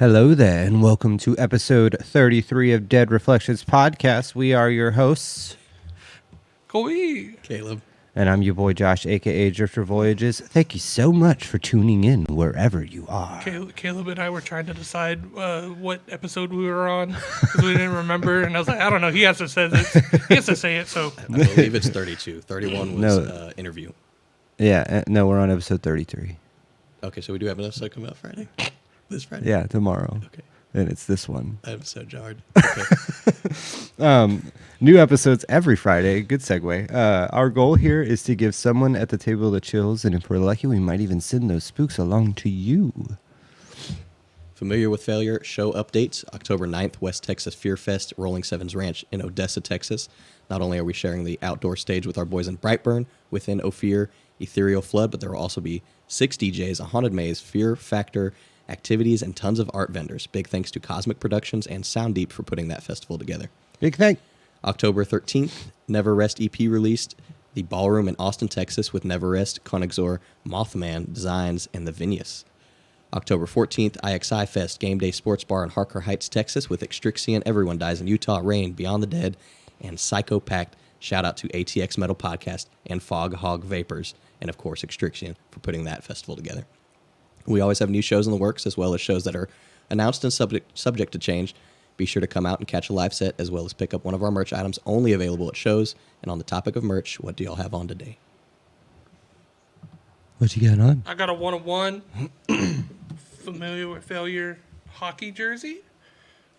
Hello there, and welcome to episode 33 of Dead Reflections Podcast. We are your hosts, Kolby. Caleb. And I'm your boy Josh, a.k.a. Drifter Voyages. Thank you so much for tuning in wherever you are. Caleb and I were trying to decide what episode we were on because we didn't remember. And I was like, I don't know. He has to say it. He has to say it. So I believe it's 32. 31 was interview. Yeah, no, we're on episode 33. Okay, so we do have an episode come out Friday? This Friday? Yeah, tomorrow. Okay. And it's this one. I'm so jarred. Okay. New episodes every Friday. Good segue. Our goal here is to give someone at the table the chills, and if we're lucky, we might even send those spooks along to you. Familiar with Failure show updates. October 9th, West Texas Fear Fest, Rolling Sevens Ranch in Odessa, Texas. Not only are we sharing the outdoor stage with our boys in Brightburn within Ophir Ethereal Flood, but there will also be 6 DJs, a haunted maze, Fear Factor activities, and tons of art vendors. Big thanks to Cosmic Productions and Sound Deep for putting that festival together. Big thank. October 13th, Never Rest EP released. The Ballroom in Austin, Texas with Never Rest, Conexor, Mothman, Designs, and The Vinius. October 14th, IXI Fest, Game Day Sports Bar in Harker Heights, Texas with Extrixian, Everyone Dies in Utah, Rain, Beyond the Dead, and Psycho Pact. Shout out to ATX Metal Podcast and Fog Hog Vapors, and of course Extrixian for putting that festival together. We always have new shows in the works, as well as shows that are announced and subject to change. Be sure to come out and catch a live set, as well as pick up one of our merch items only available at shows. And on the topic of merch, what do y'all have on today? What you got on? I got a 101 Familiar with Failure hockey jersey,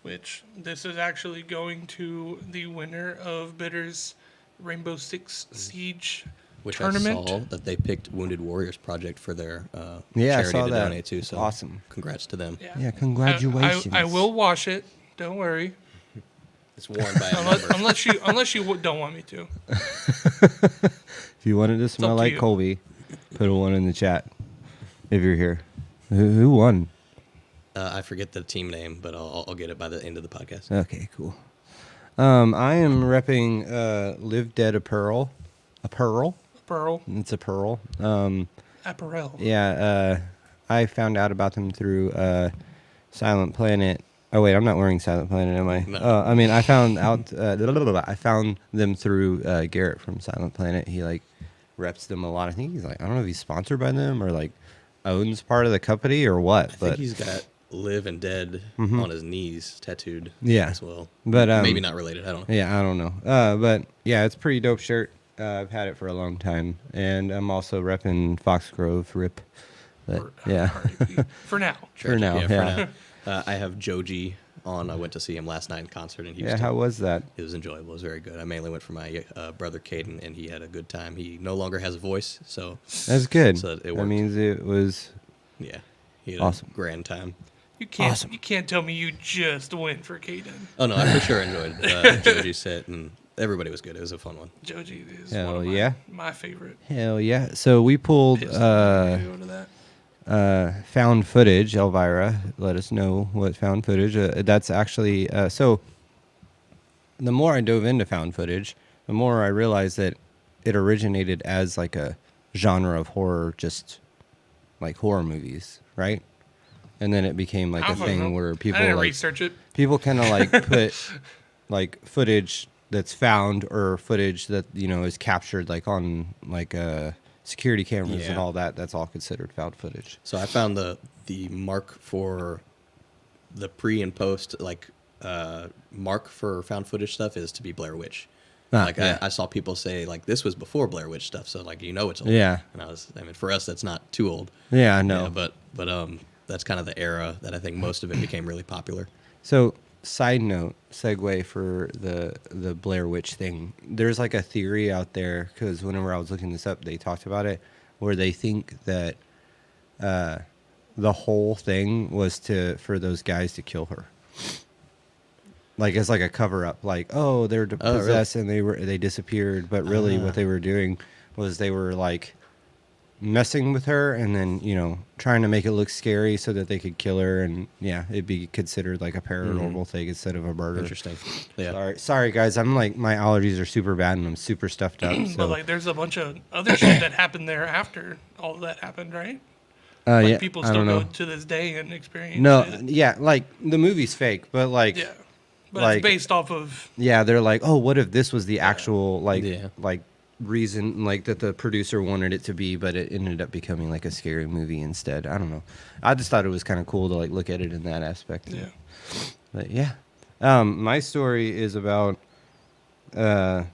which this is actually going to the winner of Bitter's Rainbow Six Siege tournament. I saw that they picked Wounded Warriors Project for their Yeah, I charity saw to that. donate to. So Awesome. Congrats to them. Yeah, congratulations. I will wash it. Don't worry. It's worn by a member. unless you don't want me to. If you wanted to smell up to like you. Kolby, put a 1 in the chat if you're here. Who won? I forget the team name, but I'll get it by the end of the podcast. Okay, cool. I am repping Live Dead Apparel. Apparel? Apparel. It's Apparel. Apparel. Yeah, I found out about them through Silent Planet. Oh wait, I'm not wearing Silent Planet, am I? No. I mean, I found out. I found them through Garrett from Silent Planet. He like reps them a lot. I think he's like, I don't know if he's sponsored by them or like owns part of the company or what. I think he's got Live and Dead on his knees tattooed as well. But maybe not related. I don't know. Yeah, I don't know. But yeah, it's a pretty dope shirt. I've had it for a long time, and I'm also repping Foxgrove Rip. But, yeah, For now. for now. Yeah, Yeah. for now. I have Joji on. I went to see him last night in concert in Houston. Yeah, how was that? It was enjoyable. It was very good. I mainly went for my brother Caden, and he had a good time. He no longer has a voice, so That's good. So it that worked. means it was yeah, he had Awesome. a grand time. You can't. Awesome. You can't tell me you just went for Caden. Oh no, I for sure enjoyed Joji's set, and everybody was good. It was a fun one. Joji is Hell one of yeah. my favorite. hell yeah. So we pulled Pissed off to go to that. found footage. Elvira, let us know what found footage. That's actually so. The more I dove into found footage, the more I realized that it originated as like a genre of horror, just like horror movies, right? And then it became like a thing where people I didn't like research it. people kind of like put like footage that's found or footage that is captured like on like security cameras and Yeah. all that. That's all considered found footage. So I found the mark for the pre and post mark for found footage stuff is to be Blair Witch. Yeah. I saw people say like this was before Blair Witch stuff, so like it's old. Yeah. And for us that's not too old. Yeah, I know. Yeah, but that's kind of the era that I think most of it became really popular. So, side note, segue for the Blair Witch thing. There's like a theory out there, because whenever I was looking this up, they talked about it, where they think that the whole thing was for those guys to kill her. Like it's like a cover up, like they're possessed and they disappeared, but really what they were doing was they were like messing with her and then trying to make it look scary so that they could kill her, and it'd be considered like a paranormal thing instead of a murder. Interesting. Yeah. Sorry guys, I'm like, my allergies are super bad and I'm super stuffed up. So. But like, there's a bunch of other shit that happened there after all of that happened, right? Like Yeah, people I still don't know. go to this day and experience No, it. yeah, like the movie's fake, but like, Yeah. But like, it's based off of yeah, they're like, oh, what if this was the actual Yeah. like reason like that the producer wanted it to be, but it ended up becoming like a scary movie instead. I don't know. I just thought it was kind of cool to like look at it in that aspect. yeah. But yeah, my story is about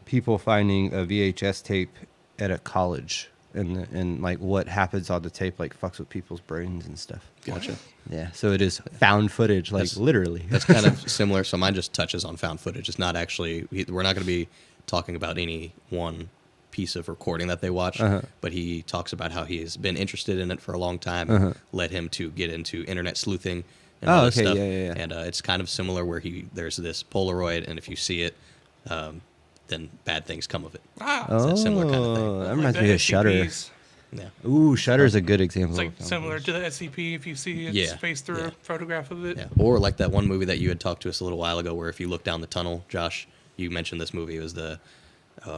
people finding a VHS tape at a college, and like what happens on the tape like fucks with people's brains and stuff. Gotcha. Yeah, so it is found footage, like That's- literally. That's kind of similar. So mine just touches on found footage. It's not actually. We're not going to be talking about any one piece of recording that they watched, but he talks about how he has been interested in it for a long time, and led him to get into internet sleuthing and all Oh, this okay, stuff. yeah. And it's kind of similar where there's this Polaroid, and if you see it, then bad things come of it. Ah. It's a similar kind of thing. Oh, that like reminds the me of Shutter. SCPs. Yeah. Ooh, Shutter's a good example. It's like of found similar footage. to the SCP if you see its Yeah, face through yeah. a photograph of it. Yeah. Or like that one movie that you had talked to us a little while ago, where if you look down the tunnel, Josh, you mentioned this movie. It was the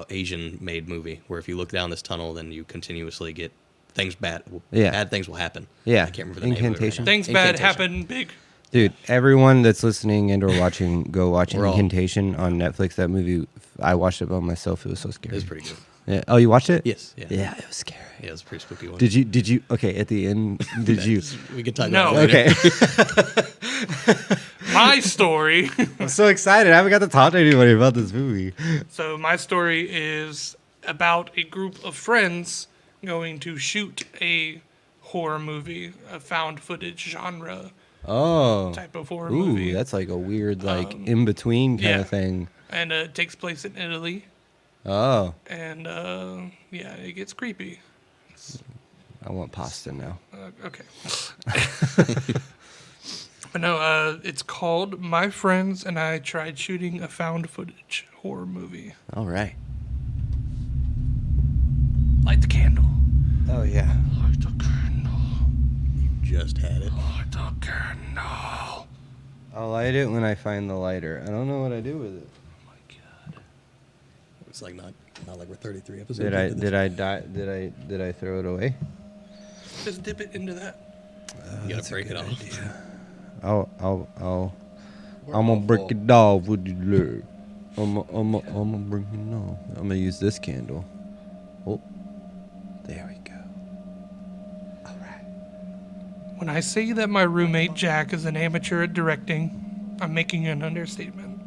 Asian-made movie, where if you look down this tunnel, then you continuously get things bad. Yeah. Bad things will happen. Yeah. I can't remember the name of it. Incantation. Right now. Things bad Incantation. happen big. Dude, everyone that's listening and or watching, go watch We're all- Incantation on Netflix. That movie, I watched it by myself. It was so scary. It was pretty good. Yeah. Oh, you watched it? Yes. Yeah. Yeah, it was scary. Yeah, it was a pretty spooky one. Did you? Okay, at the end, did you? We can talk No. about it later. Okay. My story. I'm so excited. I haven't got to talk to anybody about this movie. So my story is about a group of friends going to shoot a horror movie, a found footage genre Oh. type of horror Ooh, movie. that's like a weird, like in between kind yeah. of thing. And it takes place in Italy. Oh, And yeah, it gets creepy. I want pasta now. Okay. But no, it's called My Friends and I Tried Shooting a Found Footage Horror Movie. All right. Light the candle. Oh yeah. Light the candle. Just had it. Light the candle. I'll light it when I find the lighter. I don't know what I do with it. Oh my god. It's like not like we're 33 episodes. Did I into this. did I die? Did I throw it away? Just dip it into that. You gotta break it off. I'm gonna break it off with you, look. I'm gonna break it off. I'm gonna use this candle. Oh, there we go. All right. When I say that my roommate Jack is an amateur at directing, I'm making an understatement.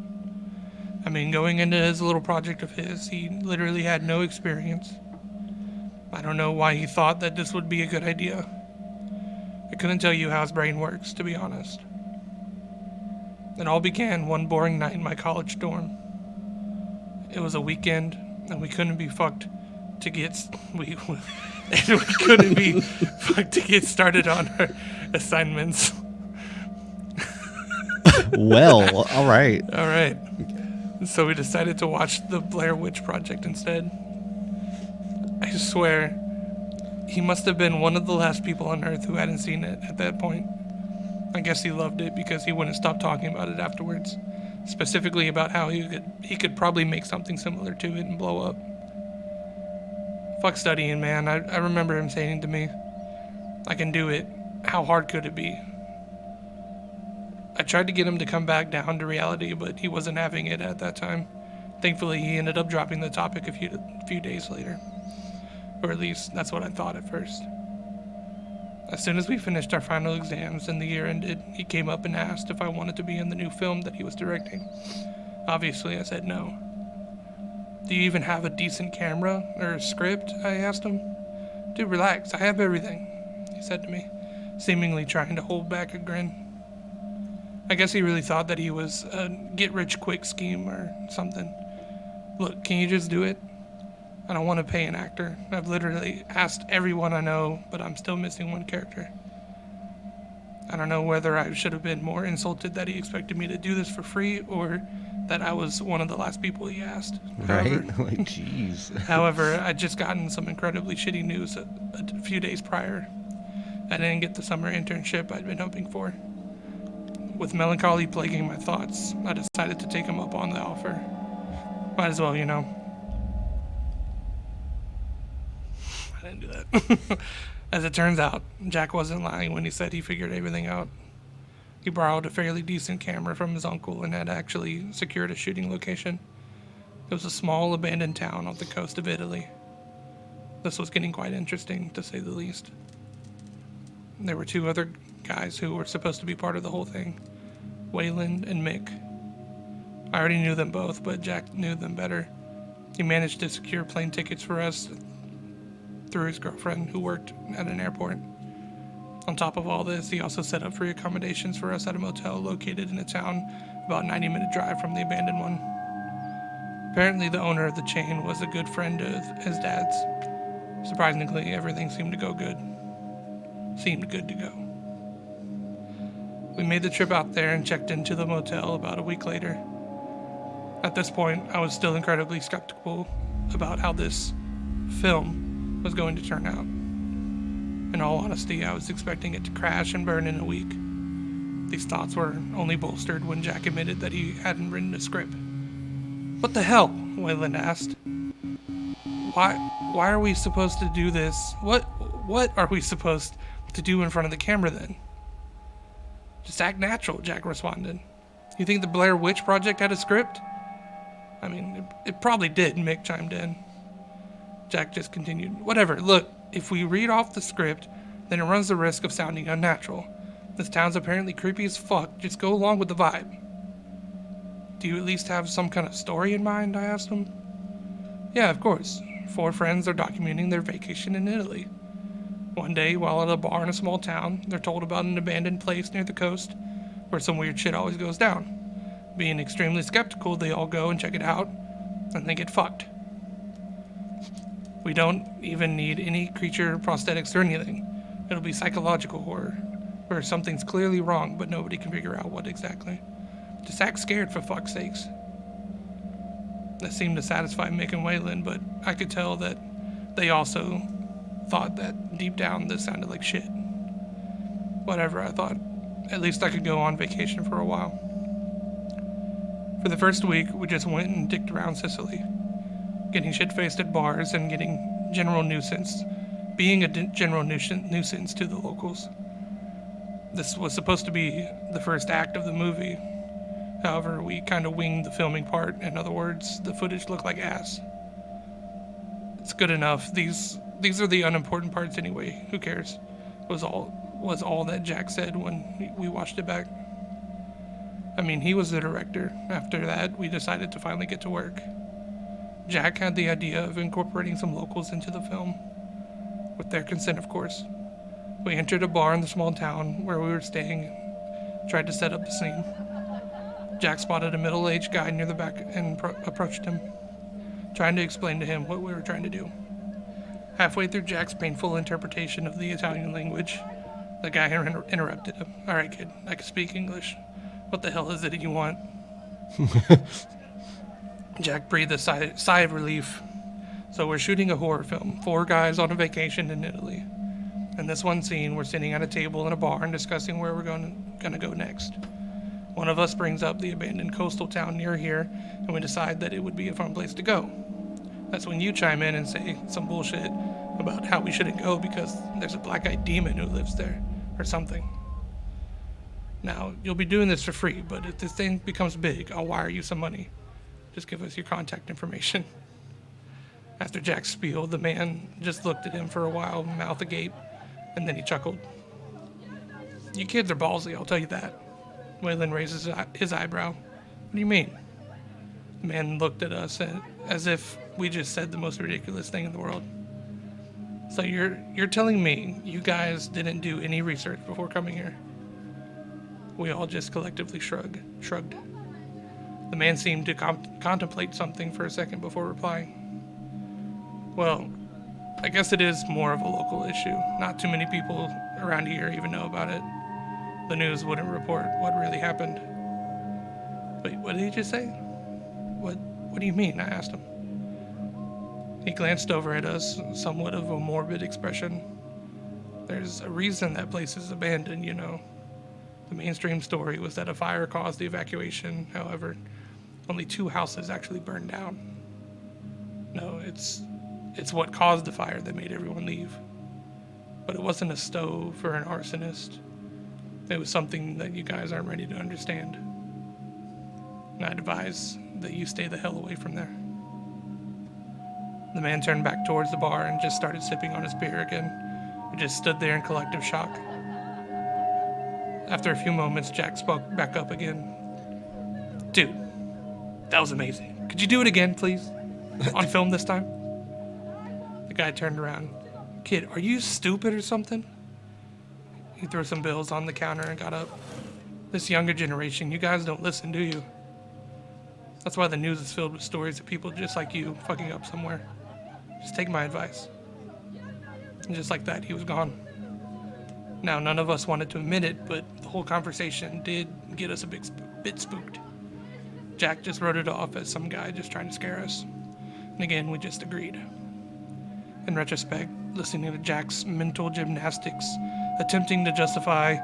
I mean, going into his little project of his, he literally had no experience. I don't know why he thought that this would be a good idea. I couldn't tell you how his brain works, to be honest. It all began one boring night in my college dorm. It was a weekend, and we couldn't be fucked to get we couldn't be fucked to get started on our assignments. Well, all right. All right. So we decided to watch the Blair Witch Project instead. I swear, he must have been one of the last people on Earth who hadn't seen it at that point. I guess he loved it because he wouldn't stop talking about it afterwards. Specifically about how he could probably make something similar to it and blow up. Fuck studying, man. I remember him saying to me, I can do it. How hard could it be? I tried to get him to come back down to reality, but he wasn't having it at that time. Thankfully, he ended up dropping the topic a few days later. Or at least, that's what I thought at first. As soon as we finished our final exams and the year ended, he came up and asked if I wanted to be in the new film that he was directing. Obviously, I said no. Do you even have a decent camera or a script? I asked him. Dude, relax, I have everything, he said to me, seemingly trying to hold back a grin. I guess he really thought that he was a get-rich-quick scheme or something. Look, can you just do it? I don't want to pay an actor. I've literally asked everyone I know, but I'm still missing one character. I don't know whether I should have been more insulted that he expected me to do this for free or that I was one of the last people he asked. Right? Like, jeez. However, I'd just gotten some incredibly shitty news a few days prior. I didn't get the summer internship I'd been hoping for. With melancholy plaguing my thoughts, I decided to take him up on the offer. Might as well, you know. I didn't do that. As it turns out, Jack wasn't lying when he said he figured everything out. He borrowed a fairly decent camera from his uncle and had actually secured a shooting location. It was a small abandoned town off the coast of Italy. This was getting quite interesting, to say the least. There were two other guys who were supposed to be part of the whole thing, Wayland and Mick. I already knew them both, but Jack knew them better. He managed to secure plane tickets for us through his girlfriend, who worked at an airport. On top of all this, he also set up free accommodations for us at a motel located in a town about a 90-minute drive from the abandoned one. Apparently, the owner of the chain was a good friend of his dad's. Surprisingly, everything seemed to go good. Seemed good to go. We made the trip out there and checked into the motel about a week later. At this point, I was still incredibly skeptical about how this film was going to turn out. In all honesty, I was expecting it to crash and burn in a week. These thoughts were only bolstered when Jack admitted that he hadn't written a script. "What the hell?" Wayland asked. Why are we supposed to do this? What are we supposed to do in front of the camera then? "Just act natural," Jack responded. "You think the Blair Witch Project had a script?" "I mean, it probably did," Mick chimed in. Jack just continued. "Whatever, look, if we read off the script, then it runs the risk of sounding unnatural. This town's apparently creepy as fuck. Just go along with the vibe." "Do you at least have some kind of story in mind?" I asked him. "Yeah, of course. 4 friends are documenting their vacation in Italy. One day, while at a bar in a small town, they're told about an abandoned place near the coast where some weird shit always goes down. Being extremely skeptical, they all go and check it out, and they get fucked. We don't even need any creature prosthetics or anything. It'll be psychological horror, where something's clearly wrong, but nobody can figure out what exactly. Just act scared, for fuck's sakes." That seemed to satisfy Mick and Wayland, but I could tell that they also thought that deep down this sounded like shit. Whatever, I thought. At least I could go on vacation for a while. For the first week, we just went and dicked around Sicily, getting shit-faced at bars and being a general nuisance to the locals. This was supposed to be the first act of the movie. However, we kind of winged the filming part. In other words, the footage looked like ass. It's good enough. These are the unimportant parts anyway. Who cares? Was all that Jack said when we watched it back. I mean, he was the director. After that, we decided to finally get to work. Jack had the idea of incorporating some locals into the film, with their consent, of course. We entered a bar in the small town where we were staying, tried to set up the scene. Jack spotted a middle-aged guy near the back and approached him, trying to explain to him what we were trying to do. Halfway through Jack's painful interpretation of the Italian language, the guy interrupted him. "All right, kid, I can speak English. What the hell is it you want?" Jack breathed a sigh of relief. "So we're shooting a horror film, 4 guys on a vacation in Italy. In this one scene, we're sitting at a table in a bar and discussing where we're gonna go next. One of us brings up the abandoned coastal town near here, and we decide that it would be a fun place to go. That's when you chime in and say some bullshit about how we shouldn't go because there's a black-eyed demon who lives there, or something. Now, you'll be doing this for free, but if this thing becomes big, I'll wire you some money. Just give us your contact information." After Jack's spiel, the man just looked at him for a while, mouth agape, and then he chuckled. "You kids are ballsy, I'll tell you that." Wayland raises his eyebrow. "What do you mean?" The man looked at us as if we just said the most ridiculous thing in the world. "So you're telling me you guys didn't do any research before coming here?" We all just collectively shrugged. The man seemed to contemplate something for a second before replying. "Well, I guess it is more of a local issue. Not too many people around here even know about it. The news wouldn't report what really happened." "Wait, what did he just say?" What do you mean?" I asked him. He glanced over at us, somewhat of a morbid expression. "There's a reason that place is abandoned, you know. The mainstream story was that a fire caused the evacuation. However, only 2 houses actually burned down. No, it's what caused the fire that made everyone leave. But it wasn't a stove or an arsonist. It was something that you guys aren't ready to understand. And I advise that you stay the hell away from there. The man turned back towards the bar and just started sipping on his beer again. We just stood there in collective shock. After a few moments, Jack spoke back up again. Dude, that was amazing. Could you do it again, please? On film this time? The guy turned around. Kid, are you stupid or something? He threw some bills on the counter and got up. This younger generation, you guys don't listen, do you? That's why the news is filled with stories of people just like you fucking up somewhere. Just take my advice. And just like that, he was gone. Now, none of us wanted to admit it, but the whole conversation did get us a bit spooked. Jack just wrote it off as some guy just trying to scare us. And again, we just agreed. In retrospect, listening to Jack's mental gymnastics, attempting to justify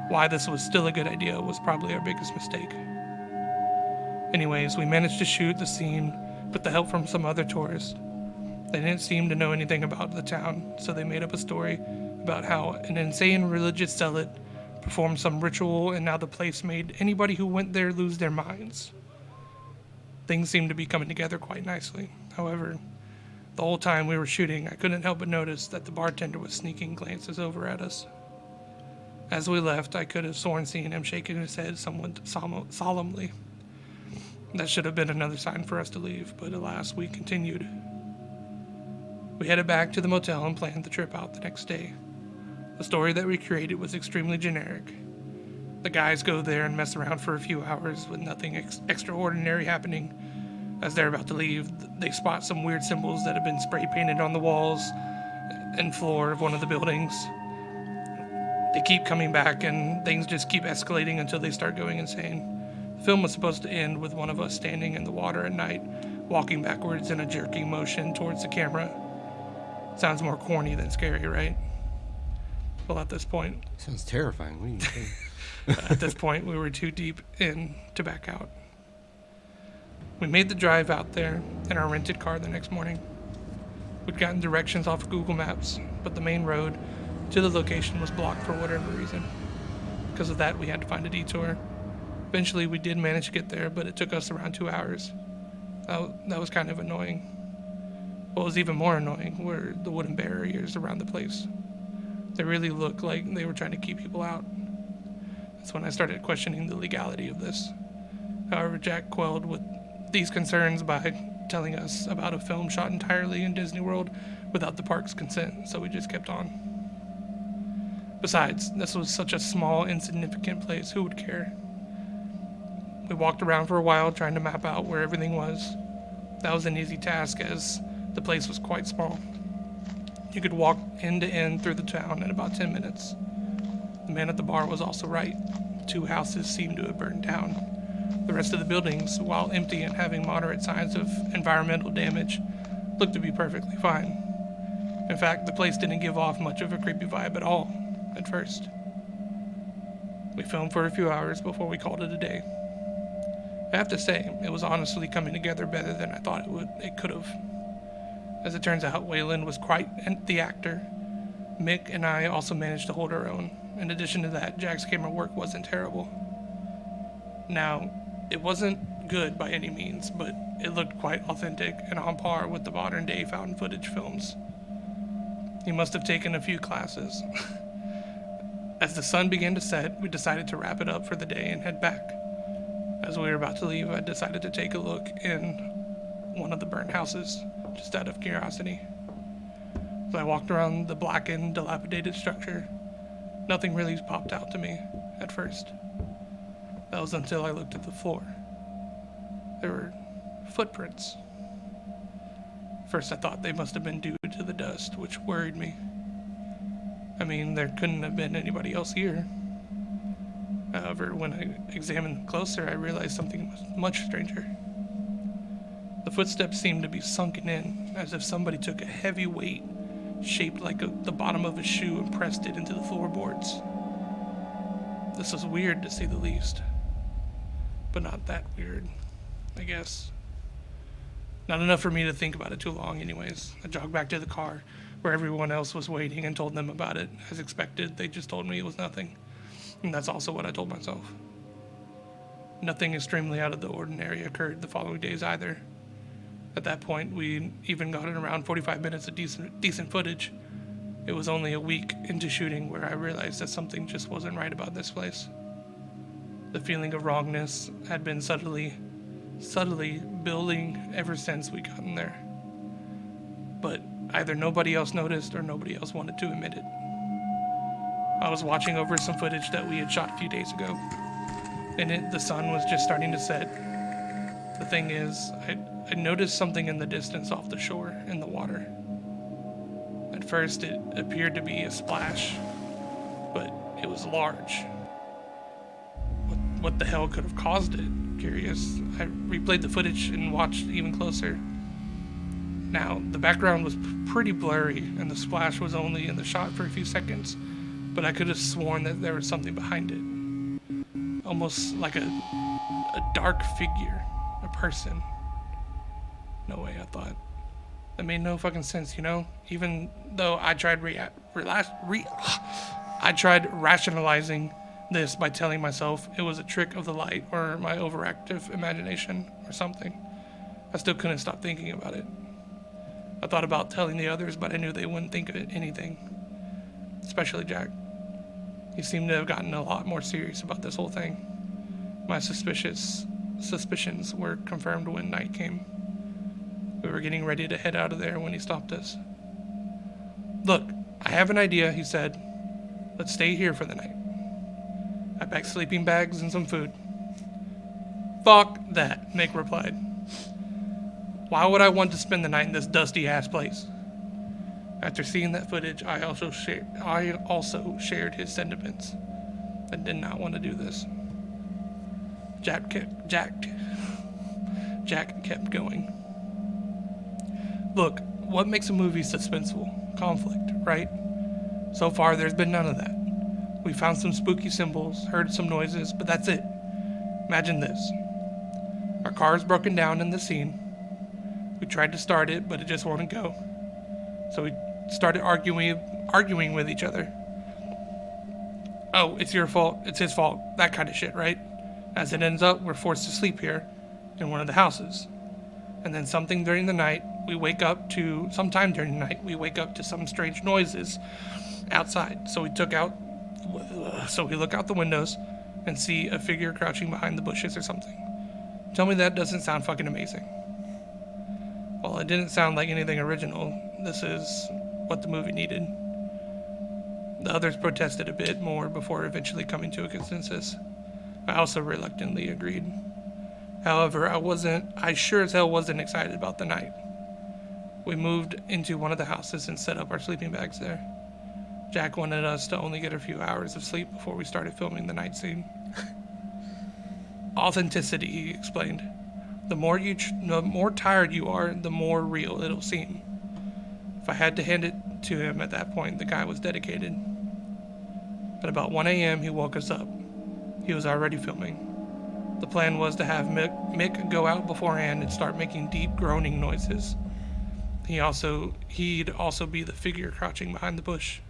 why this was still a good idea was probably our biggest mistake. Anyways, we managed to shoot the scene with the help from some other tourists. They didn't seem to know anything about the town, so they made up a story about how an insane religious zealot performed some ritual and now the place made anybody who went there lose their minds. Things seemed to be coming together quite nicely. However, the whole time we were shooting, I couldn't help but notice that the bartender was sneaking glances over at us. As we left, I could have sworn seeing him shaking his head somewhat solemnly. That should have been another sign for us to leave, but alas, we continued. We headed back to the motel and planned the trip out the next day. The story that we created was extremely generic. The guys go there and mess around for a few hours with nothing extraordinary happening. As they're about to leave, they spot some weird symbols that have been spray painted on the walls and floor of one of the buildings. They keep coming back and things just keep escalating until they start going insane. The film was supposed to end with one of us standing in the water at night, walking backwards in a jerking motion towards the camera. Sounds more corny than scary, right? Well, at this point... Sounds terrifying. What are you saying? At this point, we were too deep in to back out. We made the drive out there in our rented car the next morning. We'd gotten directions off of Google Maps, but the main road to the location was blocked for whatever reason. Because of that, we had to find a detour. Eventually, we did manage to get there, but it took us around 2 hours. That was kind of annoying. What was even more annoying were the wooden barriers around the place. They really looked like they were trying to keep people out. That's when I started questioning the legality of this. However, Jack quelled with these concerns by telling us about a film shot entirely in Disney World without the park's consent, so we just kept on. Besides, this was such a small, insignificant place, who would care? We walked around for a while trying to map out where everything was. That was an easy task as the place was quite small. You could walk end to end through the town in about 10 minutes. The man at the bar was also right. 2 houses seemed to have burned down. The rest of the buildings, while empty and having moderate signs of environmental damage, looked to be perfectly fine. In fact, the place didn't give off much of a creepy vibe at all, at first. We filmed for a few hours before we called it a day. I have to say, it was honestly coming together better than I thought it could have. As it turns out, Waylon was quite the actor. Mick and I also managed to hold our own. In addition to that, Jack's camera work wasn't terrible. Now, it wasn't good by any means, but it looked quite authentic and on par with the modern-day found footage films. He must have taken a few classes. As the sun began to set, we decided to wrap it up for the day and head back. As we were about to leave, I decided to take a look in one of the burnt houses, just out of curiosity. As I walked around the blackened, dilapidated structure, nothing really popped out to me at first. That was until I looked at the floor. There were footprints. First, I thought they must have been due to the dust, which worried me. I mean, there couldn't have been anybody else here. However, when I examined closer, I realized something was much stranger. The footsteps seemed to be sunken in, as if somebody took a heavy weight shaped like the bottom of a shoe and pressed it into the floorboards. This was weird, to say the least. But not that weird, I guess. Not enough for me to think about it too long anyways. I jogged back to the car, where everyone else was waiting and told them about it. As expected, they just told me it was nothing. And that's also what I told myself. Nothing extremely out of the ordinary occurred the following days either. At that point, we even got in around 45 minutes of decent footage. It was only a week into shooting where I realized that something just wasn't right about this place. The feeling of wrongness had been subtly building ever since we got in there. But either nobody else noticed or nobody else wanted to admit it. I was watching over some footage that we had shot a few days ago. And the sun was just starting to set. The thing is, I noticed something in the distance off the shore in the water. At first, it appeared to be a splash, but it was large. What the hell could have caused it? Curious, I replayed the footage and watched even closer. Now, the background was pretty blurry, and the splash was only in the shot for a few seconds, but I could have sworn that there was something behind it. Almost like a dark figure, a person. No way, I thought. That made no fucking sense, you know? Even though I tried I tried rationalizing this by telling myself it was a trick of the light or my overactive imagination or something. I still couldn't stop thinking about it. I thought about telling the others, but I knew they wouldn't think of it anything. Especially Jack. He seemed to have gotten a lot more serious about this whole thing. My suspicions were confirmed when night came. We were getting ready to head out of there when he stopped us. "Look, I have an idea," he said. "Let's stay here for the night." I packed sleeping bags and some food. "Fuck that," Nick replied. "Why would I want to spend the night in this dusty-ass place?" After seeing that footage, I also shared his sentiments. I did not want to do this. Jack kept going. "Look, what makes a movie suspenseful? Conflict, right? So far, there's been none of that. We found some spooky symbols, heard some noises, but that's it. Imagine this. Our car's broken down in the scene. We tried to start it, but it just wouldn't go. So we started arguing with each other. Oh, it's your fault, it's his fault, that kind of shit, right? As it ends up, we're forced to sleep here in one of the houses. And then sometime during the night, we wake up to some strange noises outside. So we look out the windows and see a figure crouching behind the bushes or something. Tell me that doesn't sound fucking amazing." Well, it didn't sound like anything original. This is what the movie needed. The others protested a bit more before eventually coming to a consensus. I also reluctantly agreed. However, I sure as hell wasn't excited about the night. We moved into one of the houses and set up our sleeping bags there. Jack wanted us to only get a few hours of sleep before we started filming the night scene. Authenticity, he explained. The more tired you are, the more real it'll seem. If I had to hand it to him at that point, the guy was dedicated. At about 1 a.m., he woke us up. He was already filming. The plan was to have Mick go out beforehand and start making deep groaning noises. He'd also be the figure crouching behind the bush.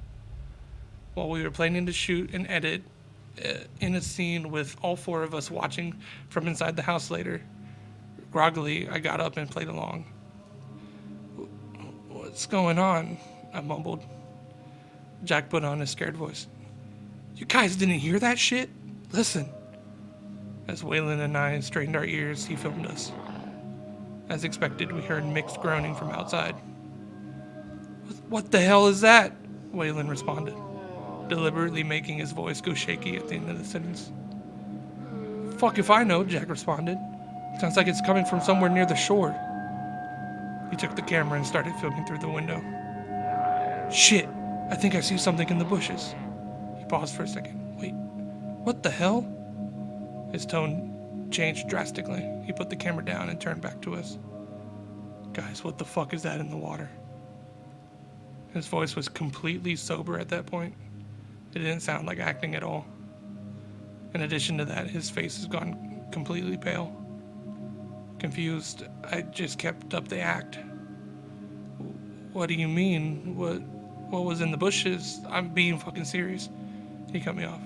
While we were planning to shoot and edit in a scene with all four of us watching from inside the house later, groggily, I got up and played along. "What's going on?" I mumbled. Jack put on his scared voice. "You guys didn't hear that shit? Listen." As Waylon and I strained our ears, he filmed us. As expected, we heard mixed groaning from outside. "What the hell is that?" Waylon responded, deliberately making his voice go shaky at the end of the sentence. "Fuck if I know," Jack responded. "Sounds like it's coming from somewhere near the shore." He took the camera and started filming through the window. "Shit, I think I see something in the bushes." He paused for a second. "Wait, what the hell?" His tone changed drastically. He put the camera down and turned back to us. "Guys, what the fuck is that in the water?" His voice was completely sober at that point. It didn't sound like acting at all. In addition to that, his face has gone completely pale. Confused, I just kept up the act. What do you mean? What was in the bushes? I'm being fucking serious. He cut me off.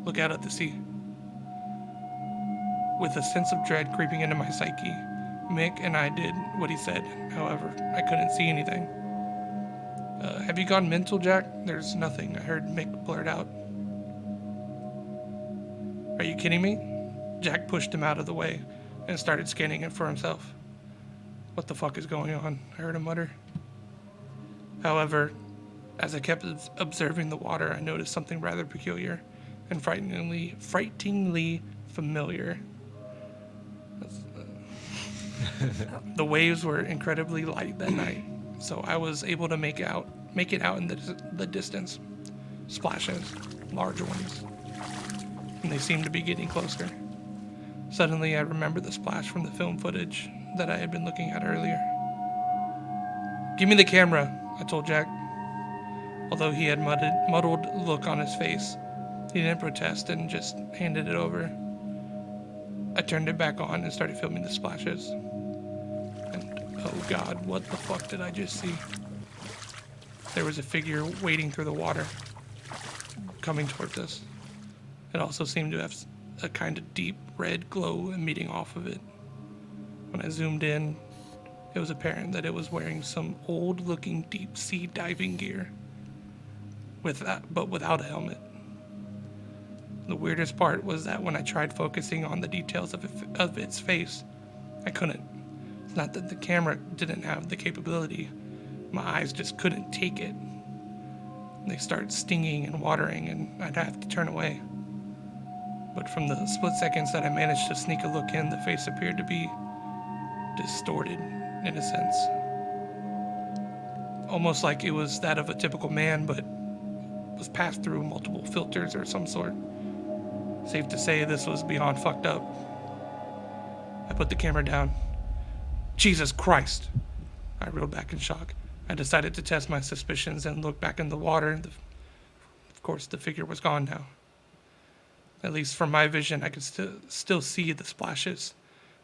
Look out at the sea. With a sense of dread creeping into my psyche, Mick and I did what he said. However, I couldn't see anything. Have you gone mental, Jack? There's nothing, I heard Mick blurt out. Are you kidding me? Jack pushed him out of the way and started scanning it for himself. What the fuck is going on? I heard him mutter. However, as I kept observing the water, I noticed something rather peculiar and frighteningly familiar. The waves were incredibly light that night, so I was able to make it out in the distance. Splashes, large ones, and they seemed to be getting closer. Suddenly, I remembered the splash from the film footage that I had been looking at earlier. Give me the camera, I told Jack. Although he had muddled look on his face, he didn't protest and just handed it over. I turned it back on and started filming the splashes. And oh god, what the fuck did I just see? There was a figure wading through the water, coming towards us. It also seemed to have a kind of deep red glow emitting off of it. When I zoomed in, it was apparent that it was wearing some old-looking deep-sea diving gear, but without a helmet. The weirdest part was that when I tried focusing on the details of its face, I couldn't. It's not that the camera didn't have the capability. My eyes just couldn't take it. They started stinging and watering, and I'd have to turn away. But from the split seconds that I managed to sneak a look in, the face appeared to be distorted, in a sense. Almost like it was that of a typical man, but was passed through multiple filters or some sort. Safe to say this was beyond fucked up. I put the camera down. Jesus Christ! I reeled back in shock. I decided to test my suspicions and looked back in the water. Of course, the figure was gone now. At least from my vision, I could still see the splashes,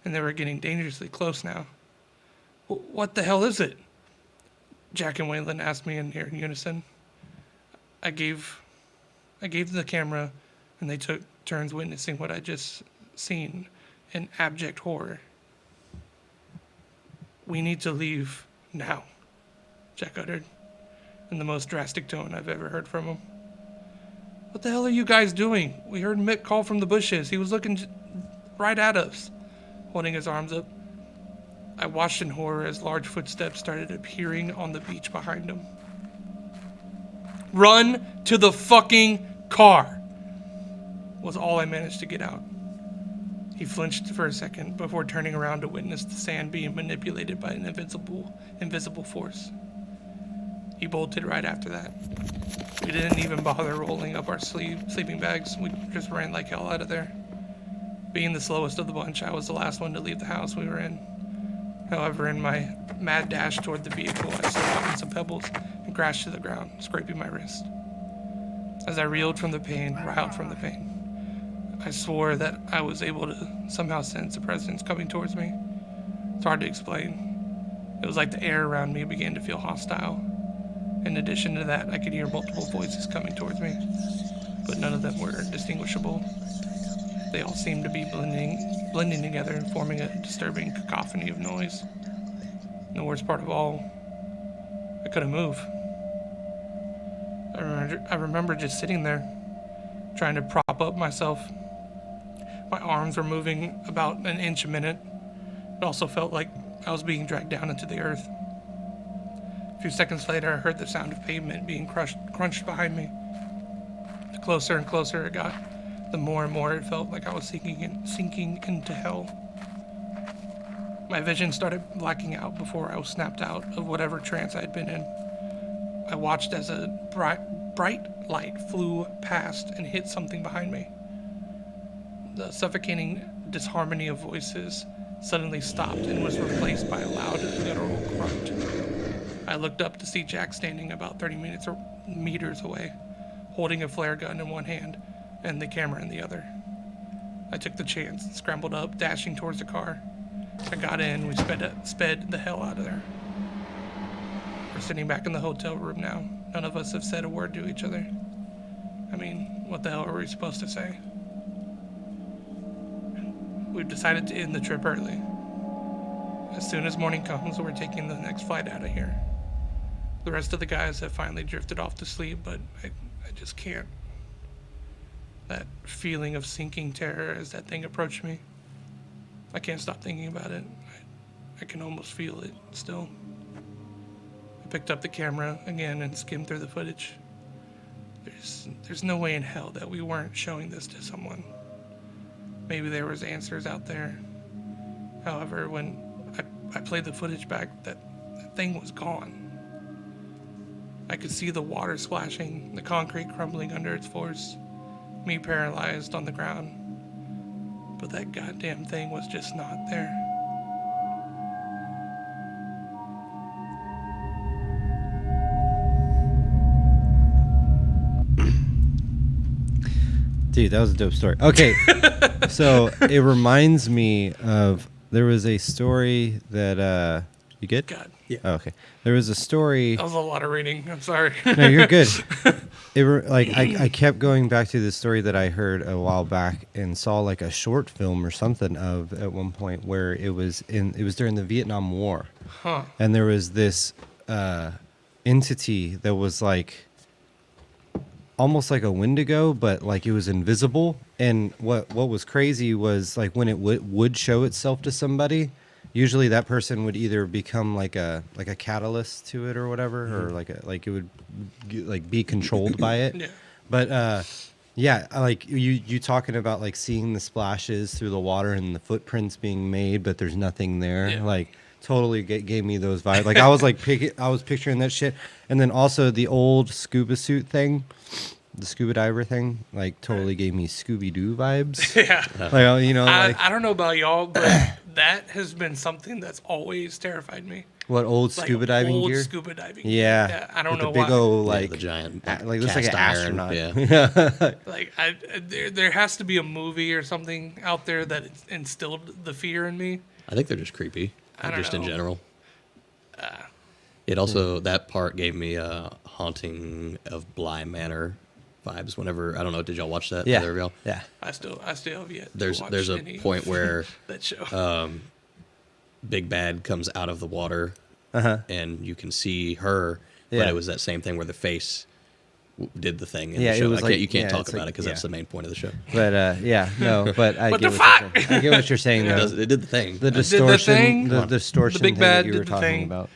and they were getting dangerously close now. What the hell is it? Jack and Waylon asked me in unison. I gave the camera, and they took turns witnessing what I just seen in abject horror. We need to leave now, Jack uttered, in the most drastic tone I've ever heard from him. What the hell are you guys doing? We heard Mick call from the bushes. He was looking right at us, holding his arms up. I watched in horror as large footsteps started appearing on the beach behind him. Run to the fucking car, was all I managed to get out. He flinched for a second before turning around to witness the sand being manipulated by an invisible force. He bolted right after that. We didn't even bother rolling up our sleeping bags. We just ran like hell out of there. Being the slowest of the bunch, I was the last one to leave the house we were in. However, in my mad dash toward the vehicle, I slipped on some pebbles and crashed to the ground, scraping my wrist. As I riled from the pain, I swore that I was able to somehow sense a presence coming towards me. It's hard to explain. It was like the air around me began to feel hostile. In addition to that, I could hear multiple voices coming towards me, but none of them were distinguishable. They all seemed to be blending together and forming a disturbing cacophony of noise. And the worst part of all, I couldn't move. I remember just sitting there, trying to prop up myself. My arms were moving about an inch a minute. It also felt like I was being dragged down into the earth. A few seconds later, I heard the sound of pavement being crunched behind me. The closer and closer it got, the more and more it felt like I was sinking into hell. My vision started blacking out before I was snapped out of whatever trance I had been in. I watched as a bright light flew past and hit something behind me. The suffocating disharmony of voices suddenly stopped and was replaced by a loud guttural grunt. I looked up to see Jack standing about 30 meters away, holding a flare gun in one hand and the camera in the other. I took the chance and scrambled up, dashing towards the car. I got in, we sped the hell out of there. For We're sitting back in the hotel room now. None of us have said a word to each other. I mean, what the hell are we supposed to say? We've decided to end the trip early. As soon as morning comes, we're taking the next flight out of here. The rest of the guys have finally drifted off to sleep, but I just can't. That feeling of sinking terror as that thing approached me. I can't stop thinking about it. I can almost feel it still. I picked up the camera again and skimmed through the footage. There's no way in hell that we weren't showing this to someone. Maybe there was answers out there. However, when I played the footage back, that thing was gone. I could see the water splashing, the concrete crumbling under its force, me paralyzed on the ground. But that goddamn thing was just not there. Dude, that was a dope story. Okay, so it reminds me of, there was a story that you good? God, Yeah. Oh, okay. There was a story. that was a lot of reading. I'm sorry. No, you're good. I kept going back to this story that I heard a while back and saw like a short film or something of at one point where it was during the Vietnam War. Huh. And there was this entity that was like almost like a Wendigo, but like it was invisible. And what was crazy was like when it would show itself to somebody, usually that person would either become like a catalyst to it or whatever, or like it would like be controlled by it. Yeah. But yeah, like you talking about like seeing the splashes through the water and the footprints being made, but there's nothing there. Yeah. Like totally gave me those vibes. Like I was like I was picturing that shit, and then also the old scuba suit thing. The scuba diver thing, like, totally gave me Scooby-Doo vibes. Yeah. Like, you know, like, I don't know about y'all, but that has been something that's always terrified me. what old Like scuba diving old gear? scuba diving. Yeah. I don't With know the big why. old, Yeah, like, the giant, like looks like an cast iron, astronaut. Yeah. Like there has to be a movie or something out there that instilled the fear in me. I think they're just creepy, I don't just in know. general. It also, that part gave me a Haunting of Bly Manor vibes. Whenever, I don't know, did y'all watch that? Yeah. Either of y'all? Yeah. I still have yet. There's to watch a any of point where that show. Big Bad comes out of the water, Uh-huh. and you can see her, Yeah. but it was that same thing where the face did the thing in Yeah, the it show. was You like- can't yeah, talk it's about like- it because yeah. that's the main point of the show. But, yeah, no, but I What get the what fuck? you're saying. I get what you're saying, It, though. does, it did the thing. The did the distortion, thing. the distortion The Big thing Bad that you did were the talking thing. about.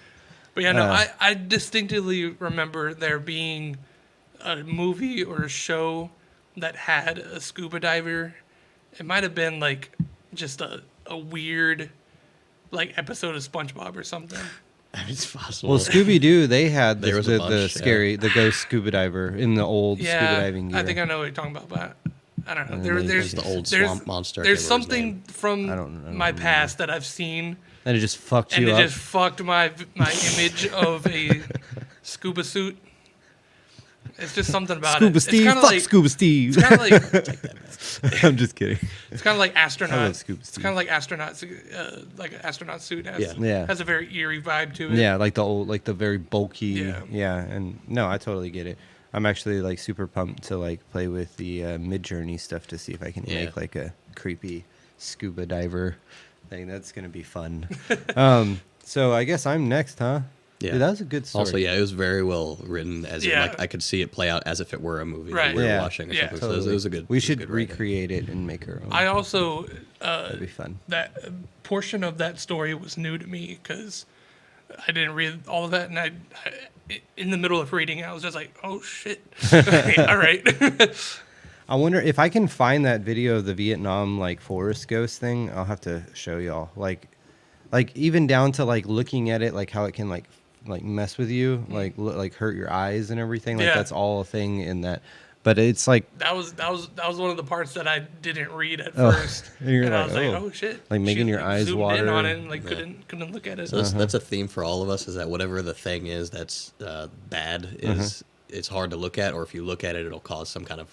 But yeah, no, Uh. I distinctly remember there being a movie or a show that had a scuba diver. It might have been like just a weird like episode of SpongeBob or something. It's possible. Well, Scooby-Doo, they had There was a the bunch, scary, the ghost scuba diver in the old scuba Yeah, diving gear. I think I know what you're talking about, but I don't know. And There, then there's there's the old there's- swamp monster, I There's can't remember his something name. from I don't my remember. past that I've seen, And it just fucked and you it up. just fucked my image of a scuba suit. It's just something about Scuba it. Steve, It's kind of fuck like Scuba Steve. it's kind of like I'm just kidding. it's kind of like astronaut. I love Scuba It's Steve. kind of like astronaut, like an astronaut suit has. Yeah. Yeah. Has a very eerie vibe to it. Yeah, like the old, like the very bulky. Yeah. Yeah, and no, I totally get it. I'm actually like super pumped to like play with the Mid-Journey stuff to see if I can Yeah. make like a creepy scuba diver thing. That's gonna be fun. So I guess I'm next, huh? Yeah. Dude, that was a good story. Also, yeah, it was very well written. As in, Yeah. like I could see it play out as if it were a movie Right. that we were Yeah. watching or Yeah. something. So Totally. it was a good. We it was should good writing. recreate it and make our own. I also That'd be fun. that portion of that story was new to me because I didn't read all of that, and I in the middle of reading it, I was just like, "Oh shit!" All right. I wonder if I can find that video of the Vietnam like forest ghost thing. I'll have to show y'all. Like even down to like looking at it, like how it can like mess with you, like like hurt your eyes and everything. Like Yeah. that's all a thing in that. But it's like that was one of the parts that I didn't read at Oh. first, And you're and I like, was like, oh. "Oh shit!" Like making your eyes zoomed water. in on it and like Yeah. couldn't look at it. So that's a theme for all of us: is that whatever the thing is that's bad is it's hard to look at, or if you look at it, it'll cause some kind of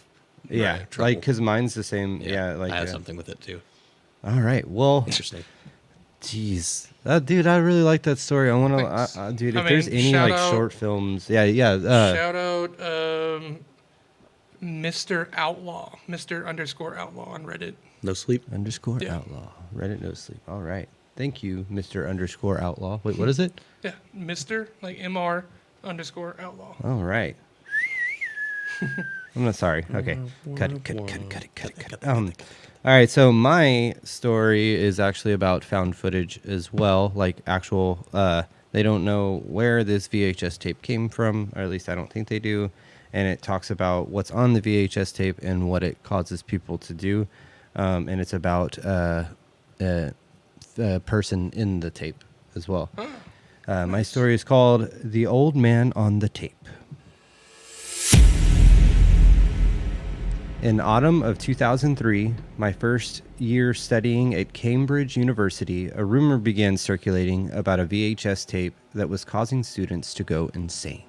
yeah, trouble. like because mine's the same. Yeah, like I have something with it too. all right. Well, Interesting. geez, Dude, I really like that story. I want Thanks. to, dude. I If there's mean, any shout like out- short films, yeah. Shout out Mr. Outlaw, Mr. underscore Outlaw on Reddit. No sleep. underscore Yeah. outlaw. Reddit no sleep. All right. Thank you, Mr. underscore outlaw. Wait, what is it? Yeah, Mr. like MR underscore Outlaw. All right. I'm not sorry. Okay. Cut it. All right. So my story is actually about found footage as well. Like actual, they don't know where this VHS tape came from, or at least I don't think they do. And it talks about what's on the VHS tape and what it causes people to do. And it's about the person in the tape as well. My story is called The Old Man on the Tape. In autumn of 2003, my first year studying at Cambridge University, a rumor began circulating about a VHS tape that was causing students to go insane.